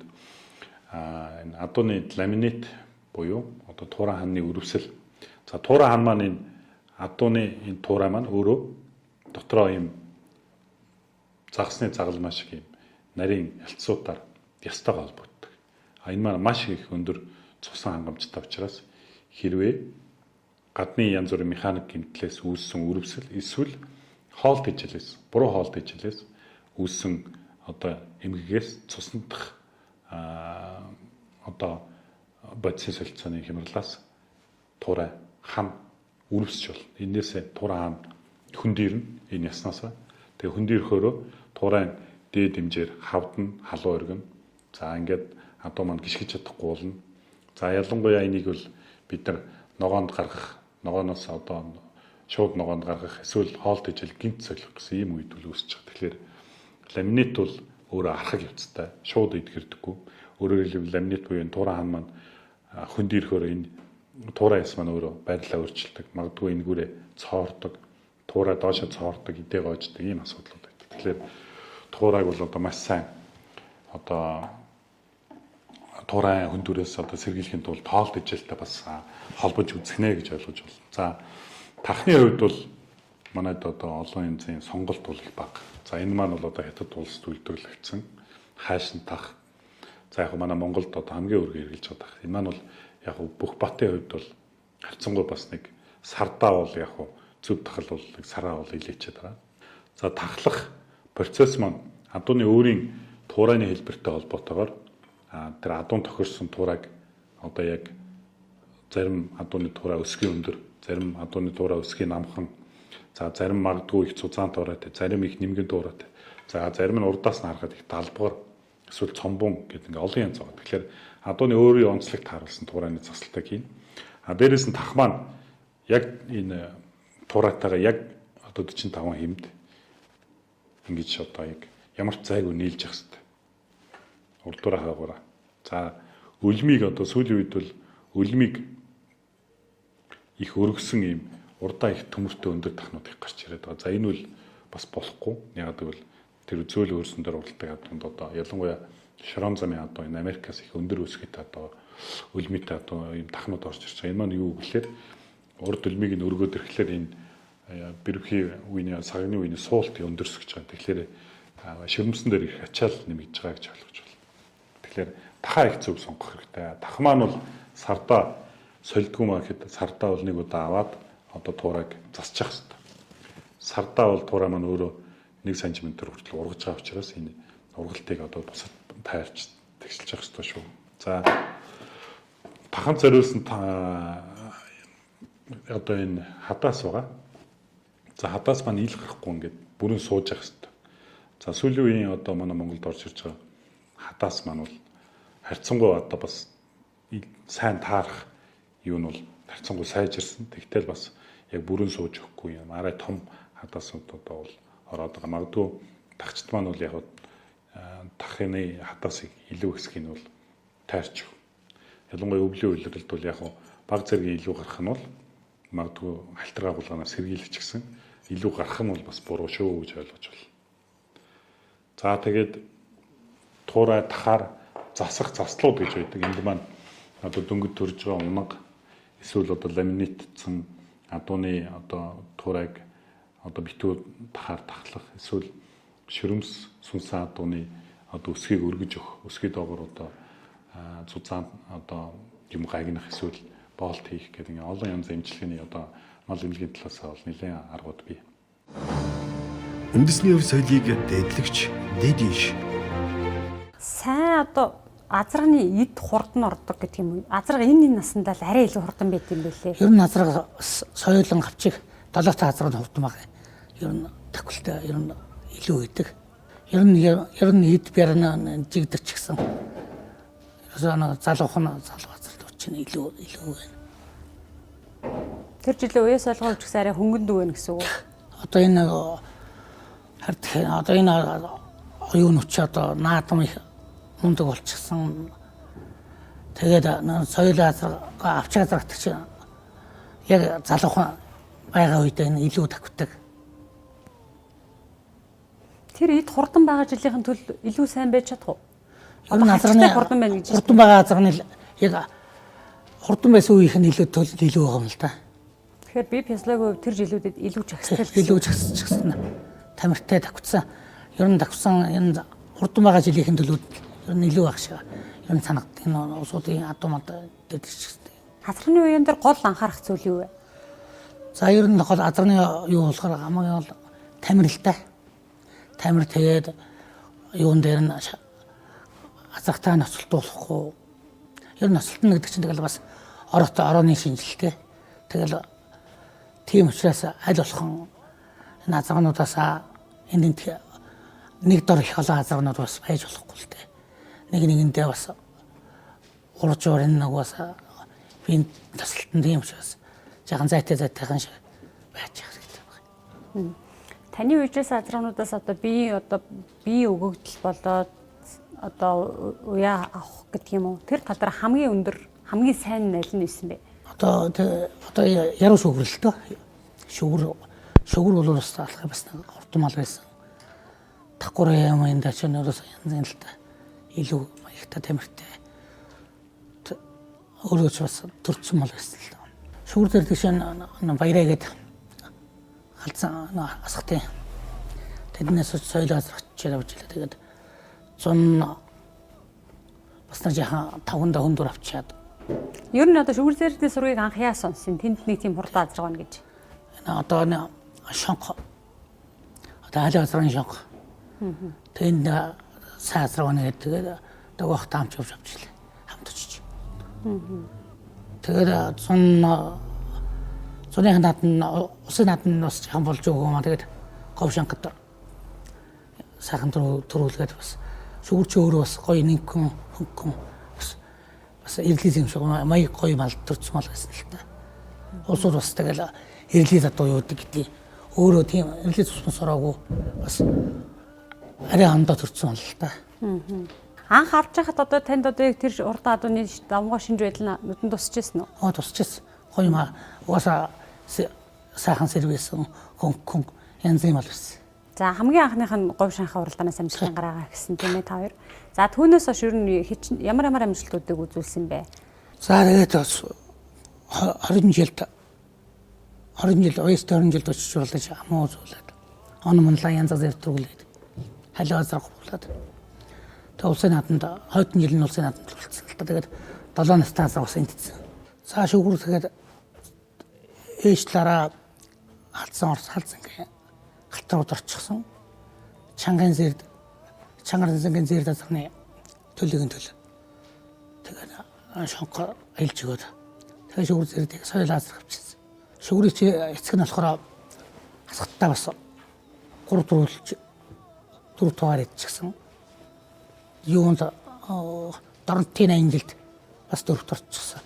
энэ адууны ламинат буюу одоо туурайн ханны өрөвсөл. За туурайн хан маань энэ адууны энэ туурай маань өөрөө дотроо ийм загсны загалмаа шиг ийм нарийн ялцуудаар ястайгаа холбогддог. Энэ маань маш их өндөр цусан хангамжтай учраас хэрвээ гадны янз бүрийн механик гэмтлээс үүссэн өрөвсөл эсвэл хоолт ижлээс, буруу хоолт ижлээс үүссэн одоо эмгэгээс цуснах одоо бодис солилцооны хямралаас туурай хан өрөвсч бол энээсээ туурай хан хөндөрн энэ яснаасаа тэгээ хөндөрөхөөрөө туурайн дээд хэмжээр хавдна, халуун өргөн. За ингээд адуу маань гიშгэж чадахгүй болно. За ялангуяа энийг бол бид нар ногооноос одоо шууд ногоонд гаргах эсвэл хоолт ижил гинт солих гэсэн ийм үед үл үүсэж байгаа. Тэгэхээр ламинат бол өөрөө архаг явцтай. Шууд идгэрдэггүй. Өөрөөр хэлбэл ламинат буюу туурай хаан маань хүнд ирэхээр энэ туурай яс маань өөрөө байрлалаа өөрчилдөг. Магадгүй энэгүүрээ цоордог, туурай доошо цоордог, идээ гоождог ийм асуудлууд байдаг. Тэгэхээр туурайг бол одоо маш сайн одоо туурай хүндүрээс одоо сэргийлэхийн тулд хоолт ижилтэй бас холбож үзэх нэ гэж ойлгож байна. За тахны хувьд бол манайд одоо олон янзын сонголт бол их бага. За энэ маань бол одоо хятад улсад үйлдвэрлэгдсэн хайшин тах. За яг манай Монголд одоо хамгийн өргө хэрэгжилж байгаа. Энэ маань бол яг бүх батын хувьд бол харьцангуй бас нэг сардаа бол яг зөв тахал бол сараа бол илээчээд байгаа. За тахлах процесс маань адууны өөрийн туурайны хэлбэртэй холбоотойгоор тэр адуун тохирсон туурайг одоо яг зарим адууны туурай өсгийн өндөр, зарим адууны туурай өсгийн намхан, за зарим магадгүй их цузаан туурайтай, зарим их нэмгэн туурайтай. За зарим нь урдаас нь харахад их далбгаар эсвэл цомбон гэдэг ингээ олон янз байгаа. Тэгэхээр адууны өөрийн онцлогт харуулсан туурайны засалтыг хийн. Дээрээс нь тах маань яг энэ туурайтайгаа яг одоо 45 хэмд ингэж одоо яг ямар ч зайгүй нийлж явах хэрэгтэй. Урдуура хаагаараа. За үлмийг одоо сүүлийн үед бол үлмийг их өргөсөн ийм урдаа их төмөртэй өндөр тахнууд их гарч ирээд байгаа. За энэ бол бас болохгүй. Яг гэвэл тэр зөөл өөрсөн дээр уралдаг адуунд одоо ялангуяа шорон замын адуу энэ Америкаас их өндөр өсгөт одоо үлмийтэй одоо ийм тахнууд орж ирж байгаа. Энэ маань юу гэхээр урд үлмийг нь өргөөд ирэхлээр энэ бэрвхий үеийн сагны үеийн суулт өндөрсөж байгаа. Тэгэхээр ширмсэн дээр их ачаал нэмэгдэж байгаа гэж ойлгож байна. Тэгэхээр тахаа их зөв сонгох хэрэгтэй. Тах маань бол сардаа солидгүй маа гэхэд сардаа бол нэг удаа аваад одоо туурайг засчих хэрэгтэй. Сардаа бол туурай маань өөрөө 1 см хүртэл ургаж байгаа учраас энэ ургалтыг одоо бусад тайрч тэгшилж явах хэрэгтэй шүү. За таханд зориулсан одоо энэ хадаас байгаа. За хадаас маань ил гарахгүй ингээд бүрэн сууж явах хэрэгтэй. За сүүлийн үеийн одоо манай Монголд орж ирж байгаа хадаас маань бол харьцангуй одоо бас сайн таарах юу нь бол харьцангуй сайжирсан. Тэгтэл бас яг бүрэн сууж өгөхгүй юм. Арай том хадаасууд одоо бол ороод байгаа. Магадгүй тагчд маань бол яг тахны хадаасыг илүү хэсгийг нь бол тайрч өг. Ялангуяа өвлийн үйлрэлд бол яг баг зэргийн илүү гарах нь бол магадгүй хальтраа булгаанаар сэргийлж гисэн илүү гарах нь бол бас буруу шүү гэж ойлгож байна. За тэгээд туурай тахаар засах заслууд гэж байдаг. Энд маань одоо дөнгөж төрж байгаа унаг эсвэл одоо ламинатцсан адууны одоо туурайг одоо битүү тахаар тахлах эсвэл ширэмс сүнсэн адууны одоо өсгийг өргөж өгөх, өсгийн доогоор одоо зузаан одоо юм гайгнах эсвэл боолт хийх гэдэг олон янзын эмчилгээний одоо мал эмнэлгийн талаас бол нэлээд аргууд бий. Үндэсний өв соёлыг дэдлэгч дэдиш. Сайн одоо азрагны эд хурдан ордог гэдэг юм уу? Азраг энэ насандаа л арай илүү хурдан байт юм байлээ. Ер нь азраг соёлон авчих 7 та азраг нь хурдан байгаа. Ер нь тахилтай ер нь илүү идэг. Ер нь эд бярна жигдэрч гисэн. Ерөөсөө залуухан залуу азраг чинь илүү байна. Тэр жилийн үеэс олгож гэсэн арай хөнгөн дүү вэ гэсэн үг. Одоо энэ одоо энэ оюун хүч одоо наадам их мундаг болчихсон. Тэгээд соёл азрага авч азрагт чинь яг залуухан байгаа үед энэ илүү тавьдаг. Тэр эд хурдан байгаа жилийнхэн төл илүү сайн байж чадах уу? Энэ азрагны хурдан байна гэж. Хурдан байгаа азрагны яг хурдан байсан үеийнх нь илүү төлөв илүү байгаа юм л да. Тэгэхээр би физиологийн хувьд тэр жилүүдэд илүү жагстай. Илүү жагсчихсан. Тамиртай давхцсан. Ер нь давхсан энэ хурдан байгаа жилийнхэн төлөвд ер нь илүү байх шиг. Ер нь санагддаг. Энэ усуудын адуумад дэдчихсэн. Азрагны үеийн дээр гол анхаарах зүйл юу вэ? За ер нь гол азрагны юу болохоор хамгийн гол тамиртай. Тамир тэгээд юун дээр нь азрагтай ноцолтуулахгүй. Ер нь ноцолтно гэдэг чинь тэгэл бас орооны шинжилгээ. Тэгэл тийм учраас аль болох энэ азрагнуудаас энд нэг дор их олон азрагнууд бас байж болохгүй л дээ. Нэгэндээ бас урж орын нугаас би тасалтан тийм учраас жаахан зайтайхан шиг байж хэрэгтэй байна. Таны үеэс азраануудаас одоо бие өгөгдөл болоод одоо уяа авах гэдэг юм уу? Тэр тал дээр хамгийн өндөр, хамгийн сайн нь аль нь байсан бэ? Одоо яруу шүгэр л дөө. Шүгэр бол бас алах бас ортомал байсан. Такур юм энэ ч нэрс янз л та. Илүү маягта тамиртай. Өөрөөч бас төрцөн мал байсан л дөө. Шүгэр дээр тийш баяраа гээд халзан асхтын. Тэднээс соёлоо асрахч явж илаа. Тэгээд 100 бас жаахан 5 хүндөр авчиад. Ер нь одоо шүгэр зэрэгтэй сургыг анх яа сонсон? Тэнд нэг тийм хурдан азраг байна гэж. Одоо шонх. Одоо хаалга азрын шонх. Тэнд саасраг байна гэдэг. Дагах таамч авчлаа. Хамт очиж. Тэгээд 100-ийн наадн усын наадн бас жаахан болж өгөө маа. Тэгээд говшангад сайхан төрүүлгээд бас шүгэрч өөрөө бас гоё нэгэн хөнгөн бас ирлээ юм шиг маяг гоё мал төрцөн мал байсан л та. Улсууд бас тэгэл ирлээ задуу юу гэдэг. Өөрөө тийм ирлээ цусмас ороогүй бас арай хамдаа төрцөн мал л та. Анх авч байхад одоо танд одоо яг тэр урд адууны давмгоо шинж байдал нүдэн тусчихсэн уу? Тусчихсан. Гоё маа угаасаа сайхан сервисэн хөнгөн янз юм болсон. За хамгийн анхных нь говь шанхаа уралдаанаас амжилтын гараагаа гэсэн тийм ээ та хоёр. За түүнээс хойш ер нь ямар амжилтуудыг үзүүлсэн бэ? За тэгээд 20 жил ойстойрон жилд очиж болож амуу үзүүлээд он монлаа янз бүр төрүүлээд халиа азрах болоод тэгээд улсын нааданд хойдон жил нь улсын нааданд болчихсон л та. Тэгээд 7 настаас бас эндсэн. За шүгэр тэгээд ээж талаараа халзан гээ халтарууд орчихсон. Чанган зэрд азрны төлөгийн төлөө. Тэгээд шонхоо аялж өгөөд тэгээд шүгэр зэрэг соёл азрах авчихсан. Шүгрийн эцэг нь болохоор хасгаттай бас 3 туугаар идчихсэн. Юунд дорнтын 8 жилд бас 4-т орчихсон.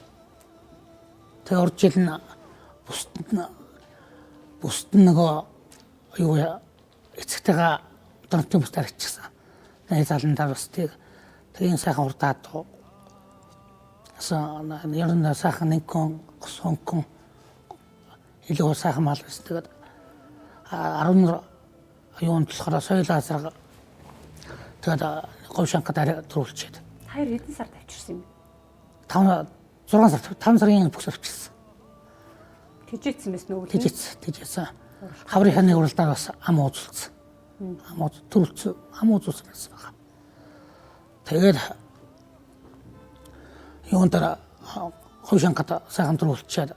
Тэгээд урд жил нь бусд нөгөө юу эцэгтэйгээ дорнтын бусдаар ичсэн. Нэг заландаа бас тийм сайхан урдаад ер нь сайхан нэгэн хонкон илүү сайхан мал байсан. Тэгээд 10 юунд болохоор соёл азраг тэгээд говьшангад төрүүлчихэд. Хоёр хэдэн сард авчирсан юм бэ? 5 сарын бүс авчирсан. Тэжээцсэн байсан үү? Тэжээцсэн. Хаврынхаа нэг уралдаар бас ам ууцулсан. Ам ууцулсан байсан байна. Тэгээд юундаа говьшангад сайхан төрүүлчихэд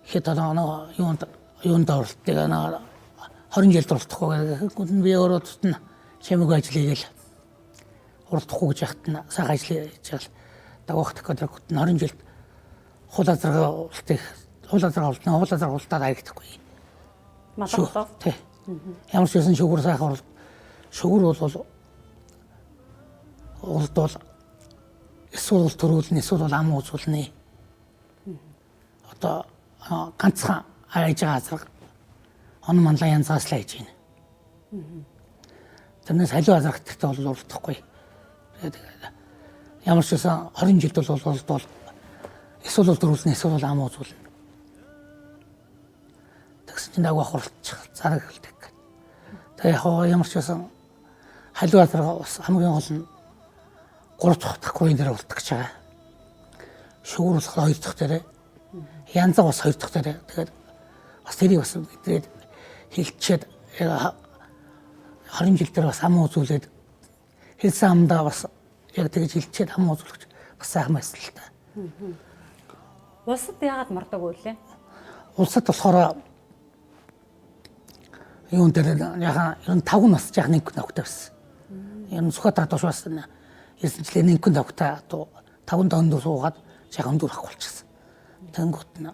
хэд одоо юунд оролтыг 20 жилд оролдохгүй гэдэг би өөрөө тутна чимэг ажиллая гэл оролдохгүй гэж яхад нь сайхан ажиллая гэж дагуулах гэдэг 20 жилд хул азраг уралтад аягдахгүй. Малгал. Тий. Ямар ч байсан шүгэр сайхан шүгэр бол уралдвал эсвэл төрүүлнэ эсвэл ам ууцуулнэ. Одоо ганцхан айж байгаа азраг он манлаа янзаас л айж байна. Тэрнээс халиу азрагттай бол уралдахгүй. Тэгээд ямар ч байсан 20 жилд бол эсвэл төрүүлнэ эсвэл ам ууцуулна. Тэгсэн чинь дагвах уралдчих зараг хэлдэг. Тэгээ ямар ч байсан халиу азраг бас хамгийн гол нь 3 дахь такуурын дээр уралдах гэж байгаа. Шүгэр болохоор 2 дахь дээр янзаг бас 2 дахь дээр. Тэгээд бас тэрийг бас бидрээд хилчээд 20 жил дээр бас ам ууцуулээд хэлсэн амдаа бас яг тэгж хилчээд ам ууцуулж бас сайхан байсан л та. Улсад яагаад мардаг вэ? Улсад болохоор юун дээр яхаа 5 нас жаах нэг нөхдөй байсан. Ер нь Сүхбаатар тоош бас 9 жилийн нэг нөхдөй 5 донд суугаад жаахан дүр авах болчихсон. Тэнгуут нь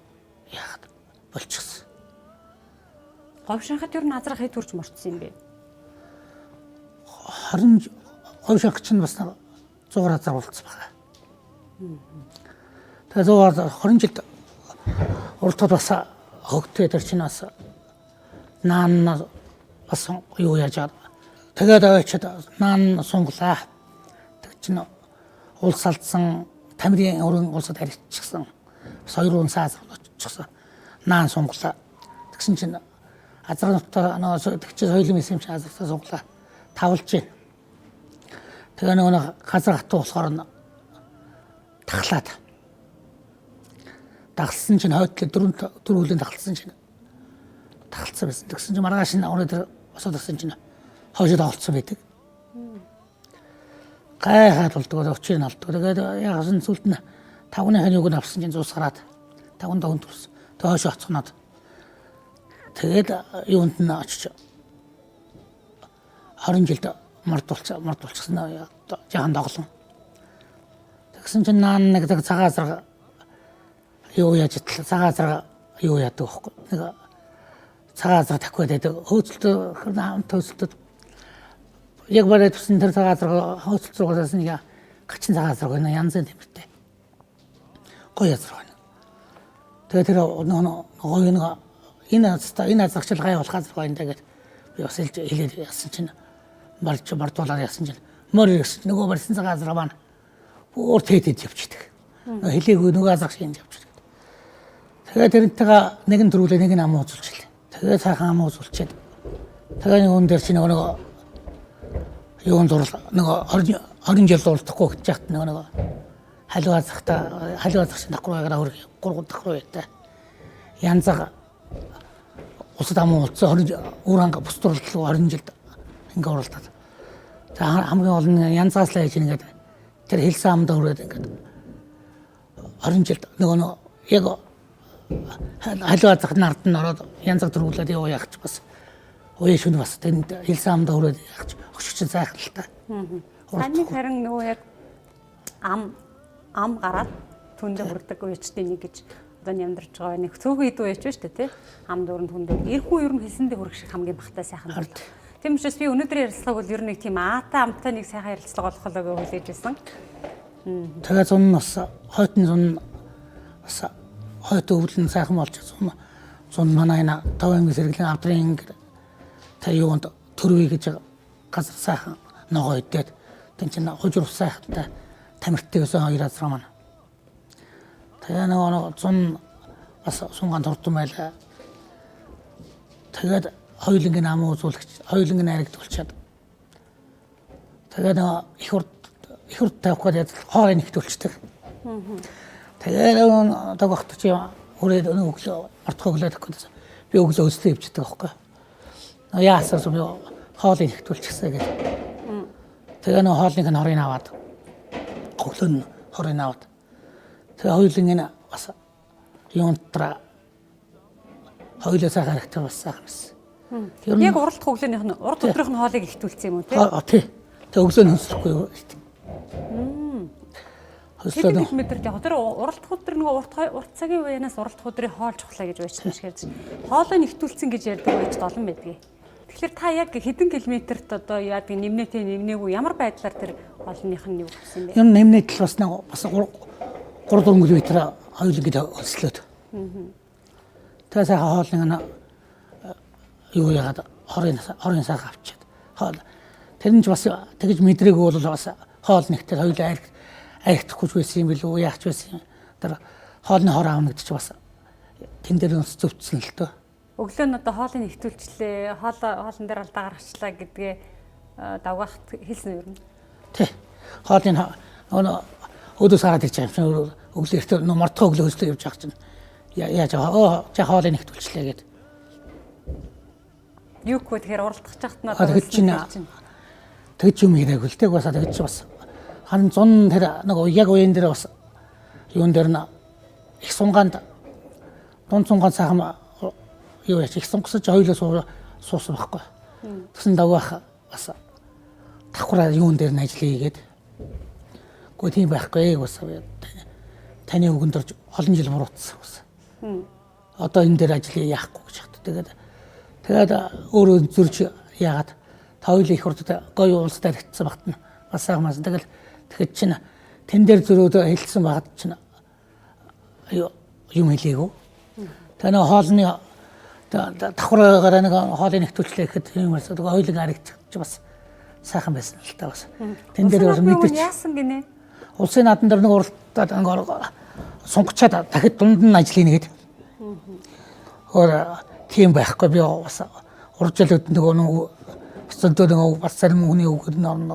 яагаад болчихсон. Говьшанхад ер нь азрах хэд хүрч морцсон юм бэ? 20 говьшанх чинь бас 100 азар болцсон байна. Тэгээд 20 жилд уралдаад бас хөгтөө дээр чинь бас наан бас юу яаж тэгээд авчид наан сунглаа. Тэг чинь улс алдсан Тамирын өргөн улсад харьцчихсан. Бас 2 унсаа оччихсан. Наан сунглаа. Тэгсэн чинь азарнуудаа тэгч соёлын мэсэм чинь азартаа сунглаа. Тавлж байна. Тэгээ нөгөө газар хатуу болохоор тахлаад. Тахалсан чинь хойдлоо дөрвөлөнд тахалсан чинь тахалцсан байсан. Тэгсэн чинь маргааш нь өнөөдөр босоод ирсэн чинь хойшоо тоглолцсон байдаг. Гайхаад болдог очиж алддаг. Тэгээд яасан сүлд нь 5-ны юуг нь авсан чинь зуусгараад 5 догонд төрсөн. Тэгээд хойшоо оцгоноод тэгээд юунд нь очиж 20 жилд мордулчихсан жахан доглон. Тэгсэн чинь наан нэг цагаан зэрэг юу яаж итэл цагаан зэрэг юу яадаг вэ? Нэг цагаан зэрэг таквад байдаг. Хөөцөлтөө хамт хөөцөлтөд яг барайд тусан тэр цагаан зэрэг хөөцөлтөөс нэг гачин цагаан зэрэг байна. Янзын тэмэртэй. Гоё зэрэг байна. Тэгээд тэр нөгөө энэ азарчил гай болох зэрэг байна гэдэг би бас хэлээд яасан чинь мардуулаад яасан чинь мөр гэсэн нөгөө барьсан цагаан зэрэг маань бүр тээтэд явчихдаг. Хэлээгүй нөгөө азарч хийж явчихдаг. Тэгээд тэрнтэйгээ нэг нь төрүүлээ нэг нь ам ууцулчихлаа. Тэгээд сайхан ам ууцулчихэд тэгээд нэг хүн дээр чи нөгөө юун зурлаа нөгөө 20 жил дуулдахгүй гэж яхад нөгөө халиваа захта дакруугаар хөрг 3 дакруу яатай. Янзаг усад ам ууцсан 20 уранга бустурлал 20 жилд ингээ уралдаад. За хамгийн гол нь янзаас л хийж ингээд тэр хэлсэн амд өрөөд ингээд 20 жилд нөгөө яг халиваа захны ард нь ороод янзаг дөрвөлээд яваа ягч бас ууя шүн бас тэнд хэлсэн амд өрөөд ягч өшөж сайхан л та. Саний харин нөгөө яг ам гараад түндэ хүрдэг үечтийн нэг гэж одоо нямдарч байгаа нэг цөөхөн ид үеч шүү дээ тий. Амд өрөнд хүндээ эрхүү ер нь хэлсэндээ хүрэх шиг хамгийн багтаа сайхан байна. Тийм учраас би өнөөдрийн ярилцлага бол ер нь нэг тийм аатаа амтаа нэг сайхан ярилцлага болох болоо гэж хүлээж байсан. Тэгээд зун бас хойтны зун бас хойт өвлөн сайхан болж зун манай энэ таван сэргэлэн авдрын та юунд төрвий гэж газар сайхан ногоо идээд тэн чин хожир сайхантай тамиртай байсан 2 азар маань. Тэгээд нөгөө зун бас сунгаан туртан байлаа. Тэгээд хоёулангийн ам ууцуулагч, хоёулангийн найрагдуулчаад. Тэгээд их урд тавих гээд хоорыг нэгтүүлчихдэг. Тэгээд дагахт чи хүрээд өглөө мартах өглөө тавих гээд би өглөө өсдөө ивчдэг аахгүй. Яасан юм хоолыг нэгтүүлчихсэ гэж. Тэгээд хоолыг нь хорыг аваад өглөө нь хорыг аваад. Тэгээд хоёулангийн бас юунтра хоёулаа сайхан харагдсан бас сайхан байсан. Яг уралт хөглөөнийх нь урд өдрийнх нь хоолыг ихтүүлсэн юм уу тий? Тий. Тэг өглөө нь хөслөхгүй юу? Хэдэн километр яг тэр уралт өдөр нөгөө урт цагийн үеэнээс уралт өдрийн хоол чухлаа гэж байж шгэрж. Хоолоо нэгтүүлсэн гэж ярьдаг байж олон байдгийг. Тэгэхээр та яг хэдэн километрт одоо яадаг нэмнэтэй нэмнээгүй ямар байдлаар тэр хоолных нь юу гэсэн бэ? Юм нэмнэт л бас 3-4 км хоёулангийн хөслөөд. Тэгээ сайхан хоолны юу яагаад хорын сайхан авчиад хоол тэр нь ч бас тэгж мэдрээгүй бол бас хоол нэгтэл хоёулаа айрхдахгүй байсан юм билүү яач байсан тэр хоолны хор аавна гэдэг чи бас тэн дээр нь зөвцсөн л дөө. Өглөө нь одоо хоолыг нэгтүүлчлээ хоолн дээр алдаа гаргачлаа гэдгээ давгаахт хэлсэн юм. Тий. Хоолын өдөөс хараад ирж байгаа юм чинь өглөө эртөө мартах өглөө хөслөө явж байгаа чинь яаж хоолыг нэгтүүлчлээ гэдэг. Юу гэх вэ тэгэхээр уралдах чахт надад тэгж юм хийгээгүй л тэг басаа тэгж бас харин зун тэр нэг яг үеийн дээр бас юун дээр нь их сунгаанд дунд сунгаан сайхан юу яач их сунгасаж хоёулаа суусан байхгүй. Тэгсэн даваах бас давхраа юун дээр нь ажил хийгээд гоо тийм байхгүй бас таны өгөн дөрж олон жил муруутсан бас. Одоо энэ дээр ажил яахгүй гэж хат. Тэгээд өөрөө зөрж яагаад та хоёулаа их урд гоё улстай хэрэгцсэн багт нь бас сайхан мас тэгэл тэгэхэд чинь тэн дээр зөрөөд хэлсэн багт чинь юм хэлээгүү. Тэгээ нэг хоолны давхраагаар нэг хоолыг нэгтүүлчлээ гэхэд юм болсон. Тэгээ хоёулыг харагдчих бас сайхан байсан л та бас. Тэн дээр бас мэдэрч яасан гинэ. улсын наадам дээр нэг уралдаад ингээ сунгачаад дахид дунд нь ажил хийнэ гэдэг. Тийм байхгүй би бас уржлууд нөгөө бас зөндөө нөгөө бас зарим хүний үгээр нь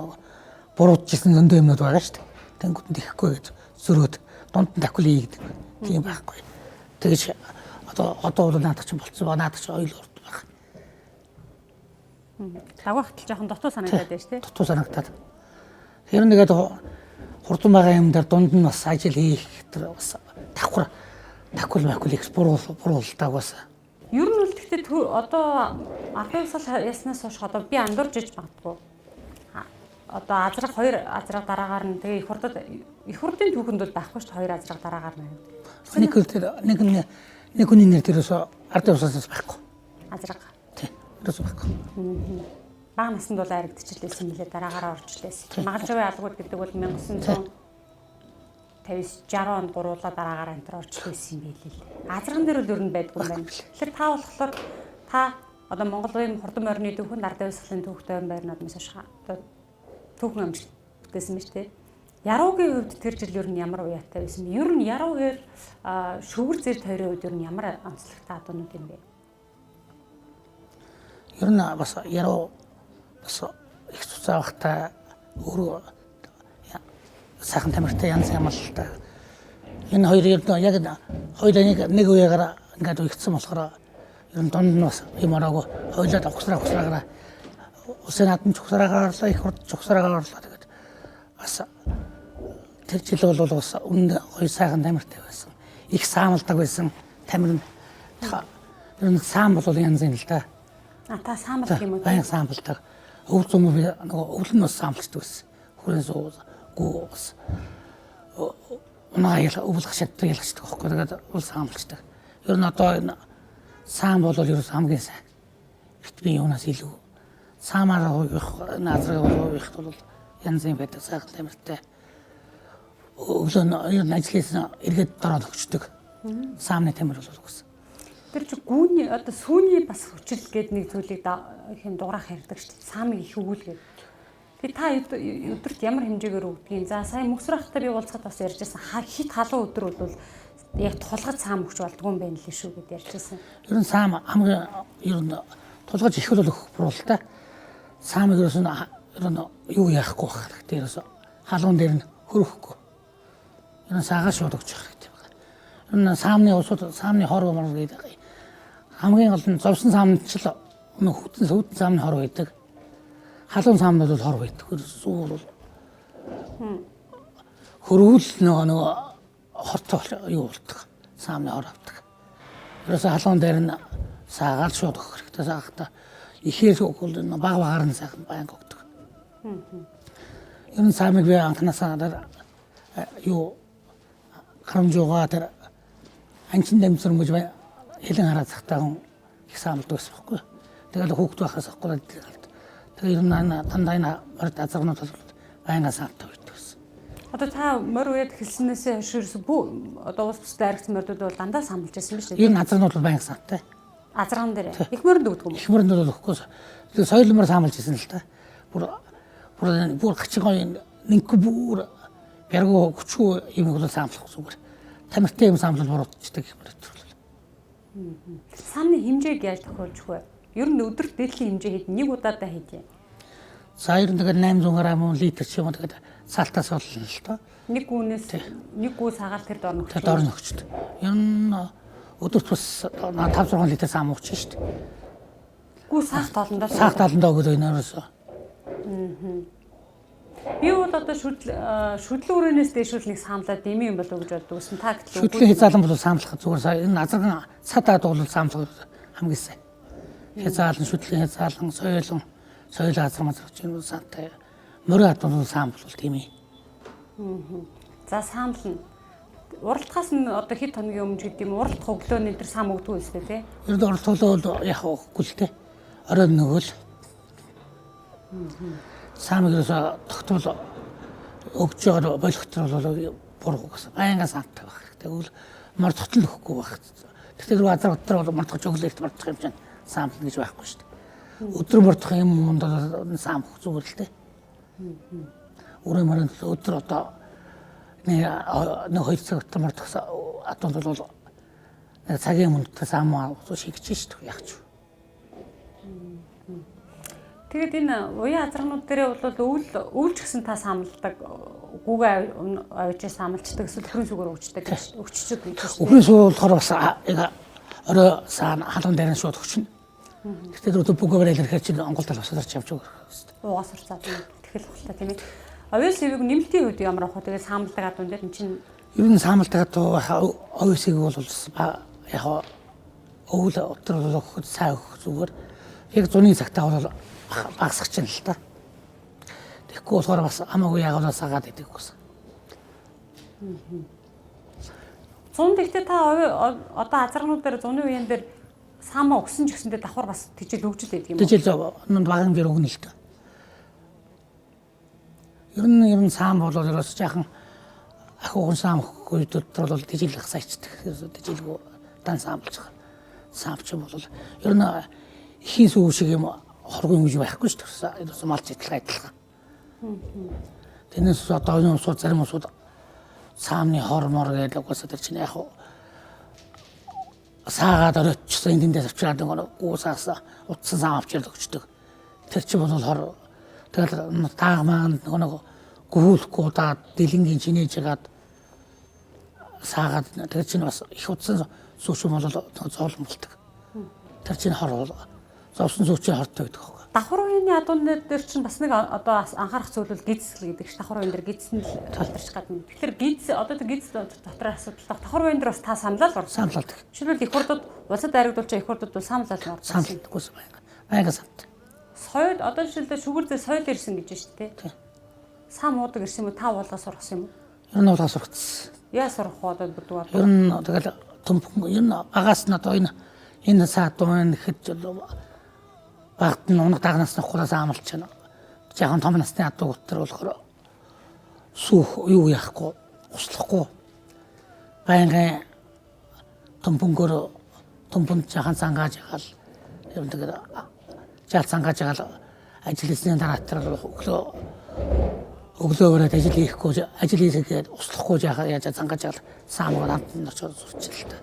буруутжсэн зөндөө юмнууд байгаа шүү дээ. Тэнгүүтэн тэхгүй гэж зөрөөд дунд нь давхил хийгдэг. Тийм байхгүй. Тэгэж одоо бол наадах чинь болцсон ба наадах чинь ойл урд байх. Давхартал жоохон дутуу санагдаад байна шүү дээ. Дутуу санагдаад. Тэр нэгэд хурдан байгаа юм дээр дунд нь бас ажил хийх тэр бас давхил их буруулдаг бас. Ер нь бол гэхдээ одоо ахын усал яснаас хойш одоо би андуурж иж магадгүй. Одоо азраг хоёр азраг дараагаар нь тэгээ их хурдын түүхэнд бол байхгүй шүү дээ хоёр азраг дараагаар нь. Нэг хүний нэр тэрээс ардын усаас байхгүй. Азраг. Тийм. Тэрээс байхгүй. Бага наснд бол харагдчихлээсэн мөлий дараагаараа орчлээсэн. Магалжавын алгууд гэдэг бол 1950 60 онд гуруулаа дараагаар антер орчлээсэн юм билээ. Азраган дээр бол ер нь байдгүй юм байна. Тэгэхээр та болохоор та одоо Монголын хурдан морины түүхэнд ардын усалын түүхтэй байрнууд мэс одоо түүхэн амжилтсан мэт те. Яруугийн хувьд тэр жил ер нь ямар уяатай байсан бэ? Ер нь яруугаар шүгэр зэр тойрын үед ер нь ямар онцлогтой адуунууд юм бэ? Ер нь бас яруу бас их цуцаахтай өөрөө сайхан тамиртай янз ямалтай. Энэ хоёр ер нь яг хоёулаа нэг үегээр ингээд уягдсан болохоор ер нь дунд нь бас юм ороогүй хоёулаа ухсраагаар усын наадам чухсараагаар орлоо их хурд чухсараагаар орлоо тэгээд бас тэр жил бол бас үнэн гоё сайхан тамиртай байсан. Их саамалдаг байсан тамир нь ер нь саам бол янз юм л да. Та саамалдаг юм уу? Баян саамалдаг. Өв зүүн би нөгөө өвлөн бас саамалдаг байсан. Хүрэн суус гуус унаа өвлөх шатдаг ялгчдаг байхгүй. Тэгээд уул саамалчдаг. Ер нь одоо энэ саам бол ер нь хамгийн сайн. Витамин юунаас илүү саамаар уух наазрыг уух бол янз юм байдаг сайхан тамиртай. Өглөө ер нь ажлын эргээд дороод өгчдөг. Саамны тамир бол үгүйс. Тэр чи гүүний одоо сүүний бас хүчил гээд нэг зүйлийг хэм дуурайх ярьдаг шүү дээ. Саамыг их өгүүлгээд. Тэгээ та өдөрт ямар хэмжээгээр өгдгийг. За сая мөсрахтай би уулзахад бас ярьжсэн. Хит халуун өдөр бол яг тулгаж саам өгч болдгоо юм байна лээ шүү гэд ярьжсэн. Ер нь саам хамгийн ер нь тулгаж их бол өгөх буруутай. Саамыг ер нь юу яахгүй байх хэрэгтэй. Ерөөс халуун дээр нь хөрөхгүй. Ер нь саагаа шууд өгч явах хэрэгтэй байна. Ер нь саамны усууд саамны хор мөр гэдэг. Хамгийн гол нь зовсон саамд ч л хөдөн саамны хор байдаг. Халуун саамнууд бол хор байдаг. Сүүл бол хөрвөл нөгөө хортой юу болдог. Саамны хор авдаг. Ерөөсө халуун дээр нь саагаад шууд өгөх хэрэгтэй. Саагахта ихээр бол баг багаар нь сайхан баян өгдөг. Ер нь саамыг би анханасаа юу харамжуугаа тэр анчин дамжрын гэж хэлэн хараад захтаа их саамалдаг байсан байхгүй. Тэгээд хүүхд байхаас авахгүй. Тэгээд ер нь дандаа энэ морд азарнууд бол байнга саамалдаг байсан. Одоо та морь уяад эхэлснээсээ хойш одоо улс тусдаа аригц мордууд бол дандаа саамалж байсан биз дээ. Ер нь азарнууд бол байнга саамтай. Азарган дээр их морьд өгдөг юм. Их морьд бол өгөхгүй. Тэгээд соёл морь саамалж байсан л та. Бүр гачгой нэг бүр яргуу хүчгүй юм бол саамлах зүгээр. Тамиртай юм саамлал буруутчдаг юм байна. Саамны хэмжээг яаж тохиолж вэ? Ер нь өдөрт дээдлийн хэмжээ хэд нэг удаадаа хийдэ. За ер нь тэгээд 800 г литр ч юм уу тэгээд салтаас болно л тоо. Нэг гүнээс нэг гүү сагаал тэр дор нөхч. Тэр дор нөхчд. Ер нь өдөрт бас 5-6 литр саам ууч шүү дээ. Гүү саах тоолондоо саах таландаа өгөөд өнөөсөө. Би бол одоо шүдлэн өрөөнөөс дэшүүл нэг саамлаад дэмий юм болов гэж боддог гэсэн. Та гэтэл шүдлийн хязаалан бол саамлах зүгээр энэ азарган цадаад бол саамлах хамгийн сайн. Хязаалан шүдлийн хязаалан соёл азар мазар гэж юм сантай. Мөрөө адуун саамл бол дэмий. За саамлна. Уралдахаас нь одоо хэд хоногийн өмнө гэдэг юм уралдах өглөөний тэр саам өгдөг байсан тий. Ер нь уралдах бол яг өгөхгүй л тий. Оройн нөгөөл. Саамыг ерөөсө тогтвол өгж байгаа болгохтор бол буруу гэсэн. Баянга сантай байх хэрэгтэй. Тэгвэл морд хотол өгөхгүй байх. Тэгэхээр газар дотор бол мордгож өглөөлт мордох юм чинь самт гэж байхгүй шүү дээ. Өдөр мордох юм бол самх зүгээр л дээ. Өрөө мөрөнд өдөр одоо нэг 2 цаг дотор мордох атонд бол нэг цагийн өмнө самаа шигч шүү дээ. Ягч. Тэгээд энэ уян азаргнууд дээр бол өвлж гисэн та самладаг гүүгээ авчиж самлцдаг эсвэл төрийн сүгээр өгчдөг өгчдөг гэж байна. Өвлийн суу болохоор бас яг орой саана халуун дээр нь шууд өгчнө. Гэхдээ өдөр бүгээрээ илэрхээр чинь Монголд авсарч явж байгаа хэрэгтэй. Угаас урцаад тэгэл багтаа тийм ээ. Оюун сэвэг нэмэлтийн үед ямар авах вэ? Тэгээд самладаг адуун дээр энэ чинь ер нь самладаг оюун сэвэг бол яг өвөл өдөр өгөхөд цай өгөх зүгээр яг зуны цагтаа бол багсах чинь л та. Тэгэхгүй болохоор бас хамаагүй яагаад сагаад идэг гэсэн. Зун гэхдээ та одоо азаргнууд дээр зуны үеэн дээр самаа өгсөн ч гэсэндээ давхар бас тижил өгжл байдаг юм уу? Тижил баган дээр өгнө л та. Ер нь саам бол ерөөс жаахан ахуйн саам өгөхгүй өдөр бол тижил хасаачдаг. Тижилгүй дан саамлж байгаа. Саамч бол ер нь ихийн сүү шиг юм хоргүй юм байхгүй шүү дээ. Ерөөс малч идэлгээ адилхан. Тэрнээс одоо энэ усууд зарим усууд саамны хормор гэдэг уусаа тэр чинь яг саагаад оройчсон эндээс авчираад нэг уусаас утсан саам авчирд өгчдөг. Тэр чинь бол хор тэгэл таагмаанд нэг гүйлэхгүй удаад дэлэнгийн чинээж хагаад саагаад тэр чинь бас их утсан сүүшм бол зоолон болдог. Тэр чинь хор зовсон сүүчийн хортой гэдэг байна. Давхар уяны адуун дээр чинь бас нэг одоо анхаарах зүйл бол гидсэл гэдэг ш. Давхар уян дээр гидсэн л толтарч гадна. Тэгэхээр гидс одоо тэр гидс дотор асуудал. Давхар уян дээр бас та самлал орсон. Самлалдаг. Жишээлбэл их хурдууд улсад айрагдуулж их хурдууд бол самлал орсон. Самлалдаггүйс байнга самт. Соёл одоо жишээлбэл шүгэр зэ соёл ирсэн гэж байна шүү дээ. Сам уудаг ирсэн юм уу? Та уулгаа сургасан юм уу? Ер нь уулгаа сургацсан. Яа сурах уу одоо бүдүүр? Ер нь тэгэл төмпөн ер нь багаас нь одоо энэ саатуун ихэд багт нь унаг дагнаас нь хулаас амлж байна. Жаахан том насны адуу өтер болохоор сүүх юу яахгүй, услахгүй. Баянгийн төмпөнд жаахан цангааж ягаал ер нь тэгээд жаал цангааж ягаал ажил хийсний дараа тэр өглөөрөө ажил хийхгүй ажил хийгээд услахгүй жаахан яаж цангааж ягаал саамгаар амтнд очоод сурчлаа.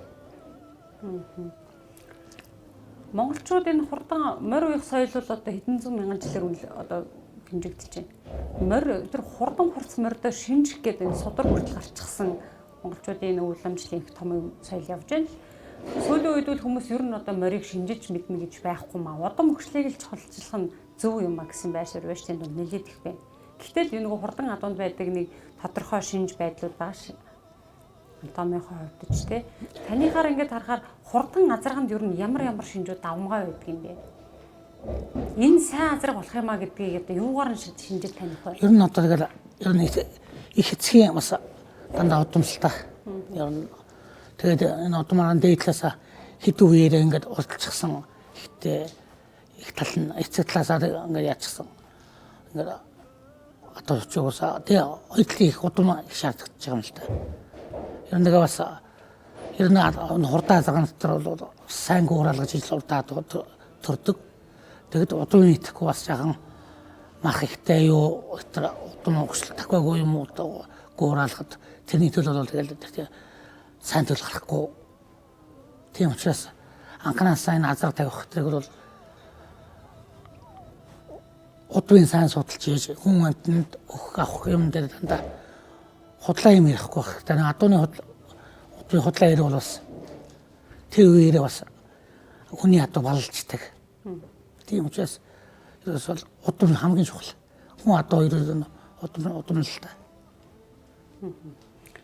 Монголчууд энэ хурдан морь уух соёл бол одоо хэдэн зуун мянган жилээр одоо хэмжигдэж байна. Морь тэр хурдан хурц морьдоо шинжих гэдэг энэ судар хүртэл гарчихсан монголчуудын энэ уламжлалын их том соёл явж байна. Сүүлийн үед бол хүмүүс ер нь одоо морийг шинжиж мэднэ гэж байхгүй маа. Удам хөгжлийг л чухалчлах нь зөв юм а гэсэн байр суурь байж танд нэлээд их байна. Гэхдээ энэ хурдан адуунд байдаг нэг тодорхой шинж байдлууд байгаа шин. Томьёохоо хувьд ч тий. Танихаар ингээд харахаар хурдан азарганд ер нь ямар шинжүүд давмгай байдаг юм бэ? Энэ сайн азраг болох юмаа гэдгийг одоо юугаар нь шинжил таних вэ? Ер нь одоо тэгэл ер нь их эцгийн бас дандаа удамшилтай. Ер нь тэгээд энэ удамаар дээдлээс хэд үеэр ингээд урдчихсан ихтэй их тал нь эцэг талаас ингээд яачихсан. Ингээд одоо ч уусаа тэгээ хоёулын их удам их шаардлагатай байгаа юм л та. Ер нь бас ер нь хурдан азарган дотор бол сайн гууралгаж ижил урдаад төрдөг. Тэгэд удам итгэхгүй бас жаахан мах ихтэй юу тэр удам өгсөл тахваагүй юм уу гууралгад тэрний төлөө бол тэгэл сайн төл гарахгүй. Тийм учраас анханаас сайн азар тавих гэдэг бол удмын сайн судалж яаж хүн амтнд өгөх авах юм дээр дандаа худлаа юм ярихгүй байх. Тэр адууны худлаа ярил бол бас тэр үеэрээ бас хүний адуу балалждаг. Тийм учраас ерөөс бол удам хамгийн чухал. Хүн адуу ерөөс удам л та.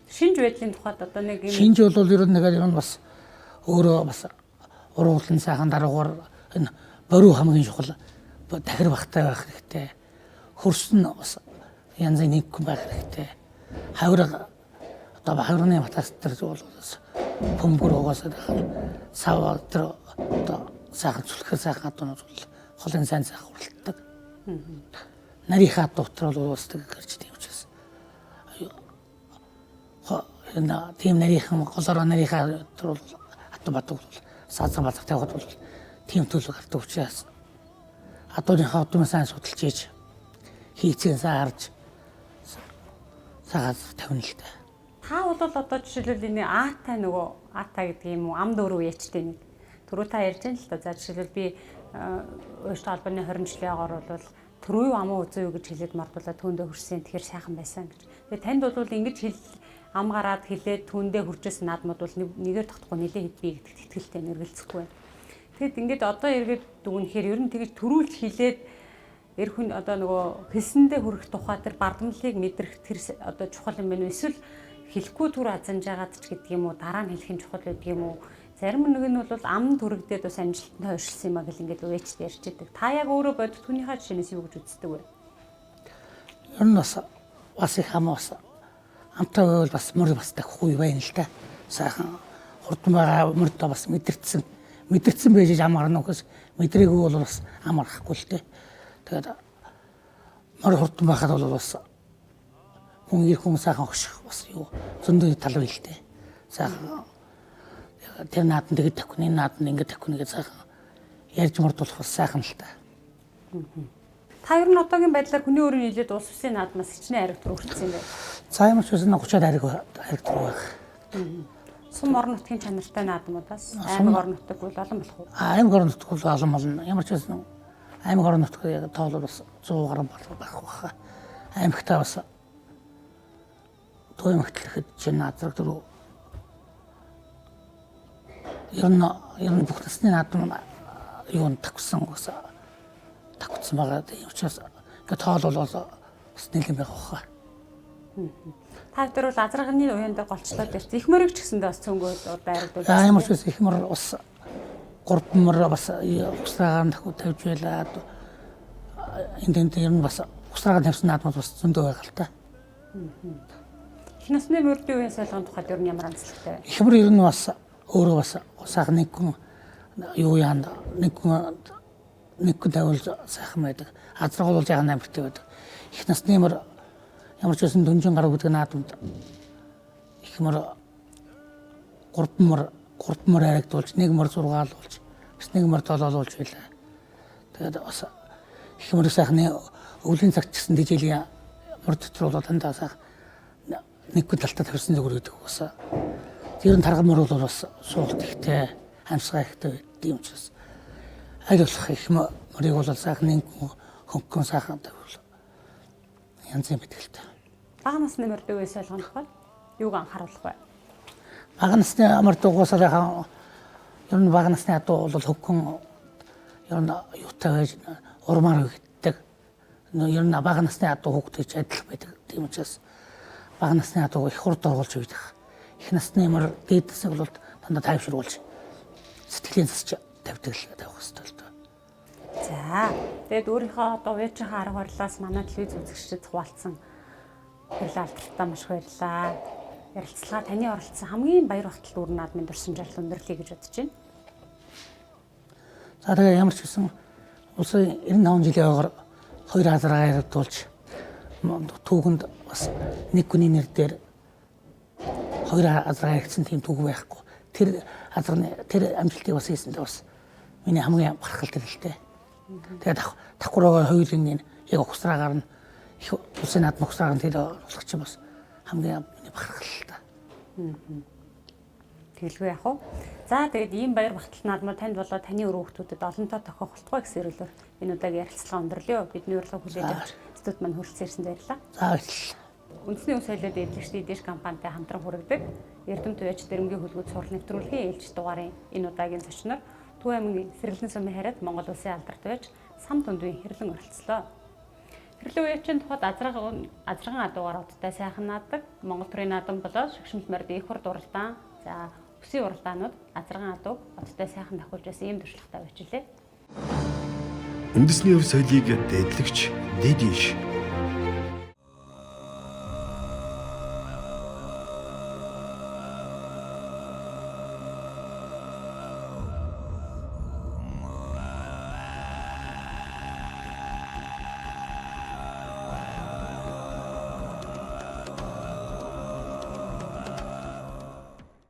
Шинж байдлын тухайд одоо нэг юм шинж бол ер нь бас өөрөө бас уруулан сайхан дараагаар энэ бориу хамгийн чухал дахир багтай байх хэрэгтэй. Хөрсөн бас янзын нэг хүн байх хэрэгтэй. Хавир одоо хавирны матас дээр бол бөмбөр угаасаа сав тэр одоо сайхан зүлхэр сайхан адуунууд бол холын сайн сайхан уралддаг. Нарийнхаа доктор бол уусдаг гэж тийм учраас энэ тийм нарийнхан голоор нарийнхаа бол хатан бадаг бол саазар бадаг тавихад бол тийм төлөв гардаг учраас адууныхаа удмын сайн судалж ийж хийцэн саарж сагаад тавина л та. Та бол одоо жишээлбэл энэ аатай нөгөө аатай гэдэг юм уу амд өөрөө яачтай нэг түрүү та ярьж байна л да. За жишээлбэл би ууштай албаны 20 жилийн агаар бол түрүү амуу үзээ юу гэж хэлээд мардуулаад түүндээ хүрсэн. Тэгэхээр сайхан байсан гэж. Тэгээ танд бол ингэж ам гараад хэлээд түүндээ хүрчээсэн наадмууд бол нэгээр тогтохгүй нэлээд хэд би гэдэгт итгэлтэй нэргэлцэхгүй байна. Тэгэд ингээд одоо эргээд дүгнэхээр ер нь тэгж төрүүлж хэлээд эр хүн одоо нөгөө хэлсэндээ хүрэх тухай тэр бардамлыг мэдрэх тэр одоо чухал юм байна уу? Эсвэл хэлэхгүй түр азанжаагаад ч гэдэг юм уу дараа нь хэлэх нь чухал байдаг юм уу? Зарим нэг нь бол ам төрөгдөөд бас амжилттай хойшлсон юм а гэл ингээд өвчтэй ярьж байдаг. Та яг өөрөө бодит түүнийхээ жишээнээс юу гэж үздэг вэ? Ер нь бас их хамаас амтай байвал бас мөр бас таахгүй байна л та. Сайхан хурдан байгаа мөрдөө бас мэдэрсэн байж ам гарна гэхээс мэдрээгүй бол бас ам гарахгүй л те. Тэгээд мөр хурдан байхад бол бас хүн их хүн сайхан огших бас юу зөндөө тал байл те. Сайхан тэр наадан тэгээд тавих, энэ наадан ингэж тавих гэж сайхан ярьж мордуулах бас сайхан л та. Та ер нь одоогийн байдлаар хүний өөрийн хилээд улс улсын наадмаас хичнээн харигдвар өртсөн юм байна. За ямар ч үсэн 30-аад харигдвар байх. Сум орон нутгийн чанартай наадмуудаас аймаг орон нутаг бол олон болох уу? Аймаг орон нутаг бол олон болно. Ямар ч үсэн аймаг орон нутгийн тоол бас 100 гаруй байх баха. Аймагтаа бас тойм хөтлөхөд чинь наадмаг дөрөв. Ер нь бүх насны наадам юунд тавьсан байгаа тийм учраас ингээд тоол бол бас нэлээд байх баха. Та тэр бол азарганы уянд голчлоод ирсэн. Их мөрөг ч гэсэндээ бас цөөнгөө байрагдуулж. Ямар ч үсэн их мөр бас 3 мөр бас усраагаар тавьж байлаа. Энд ер нь бас усраагаар тавьсан наадмууд бас зөндөө байгаа л та. Их насны мөрдийн үеийн солихын тухайд ер нь ямар онцлогтой вэ? Их мөр ер нь бас өөрөө бас сайхан нэг хүн юу яанд нэг хүн тавьж сайхан байдаг. Азраг бол яахан амттай байдаг. Их насны мөр ямар ч үсэн дүнжин гараг гэдэг наадамд их мөр 3 мөр харагдуулж, 1 мөр зургаалуулж, бас 1 мөр толоолуулж байлаа. Тэгээд бас их мөр сайхны өвлийн цагт гэсэн дижэлийн мөр дотор бол дандаа сайхан нэг хүн талтаа тавьсан зүгээр гэдэг бас. Тэр нь тарган мөр бол бас суулт ихтэй, хамсгаа ихтэй тийм учраас аль болох их мөрийг бол сайхан нэг хөнгөн сайхан тавьвал янз юм битгэлтэй. Бага насны мөрдөө үеийн солихын тухайд юуг анхааруулах вэ? Бага насны мөрдөөс яхан ер нь бага насны адуу бол хөнгөн ер нь юутай байж урмаар өгдөг. Ер нь бага насны адуу хөгдөж адилх байдаг. Тийм учраас бага насны адуу их хурд оруулж өгдөг. Их насны мөр дээдсэг бол дандаа тайвшруулж сэтгэлийн засч тавьдаг л тавих хэрэгтэй л доо. За. Тэгээд өөрийнхөө одоо уяачийнхаа арга барилаас манай телевиз үзэгчдэд хуваалцсан баярлалаа алдартай маш баярлалаа. Ярилцлага таны оролцсон хамгийн баяр батал дүүрэн наадмын дурсамжаалал өндөрлөе гэж бодож байна. За тэгээ ямар ч гэсэн улсын 95 жилийн агаар 2 азаргаа яригдуулж түүхэнд бас нэг хүний нэр дээр 2 азаргаа яригдсан тийм түүх байхгүй. Тэр амжилтыг бас хийсэндээ бас миний хамгийн бахархал төрөлтэй. Тэгээд давхраа хоёрын яг ухсраагаар нь их улсын наадмын ухсраагаар нь тэр болох чинь бас хамгийн миний бахархал та. Тэгэлгүй яах вэ? За тэгээд ийм баяр батал наадмаар танд болоод таны өрөө хүмүүдэд олонтоо тохиох болтугай гэсэн өрөөлөөр энэ удаагийн ярилцлага өндөрлөё. Бидний урилга хүлээж авч студид маань хүрэлцэн ирсэн баярлалаа. За баярлалаа. Үндэсний ус соёлын эдлэгчдийн дэш компанитай хамтран хүргэдэг Эрдэмт Туяач дэрэмгийн хөлгүүд сурал нэвтрүүлгийн ээлж дугаарын энэ удаагийн зочноор Төв аймгийн Сэргэлэн сумын хараад Монгол Улсын алдар туяач Сам Дундвийн хэрлэн оролцлоо. Хэрлэн уяачийн тухайд азраган адуугаар удаа сайхан наадаг Монгол төрийн наадам болоод шигшмэл морд их хурд уралдаан за үсийн уралдаанууд азраган адууг удаа сайхан давхуулж байсан ийм туршлагатай байжлаа. Үндэсний өв соёлыг дэдлэгч, дэдийш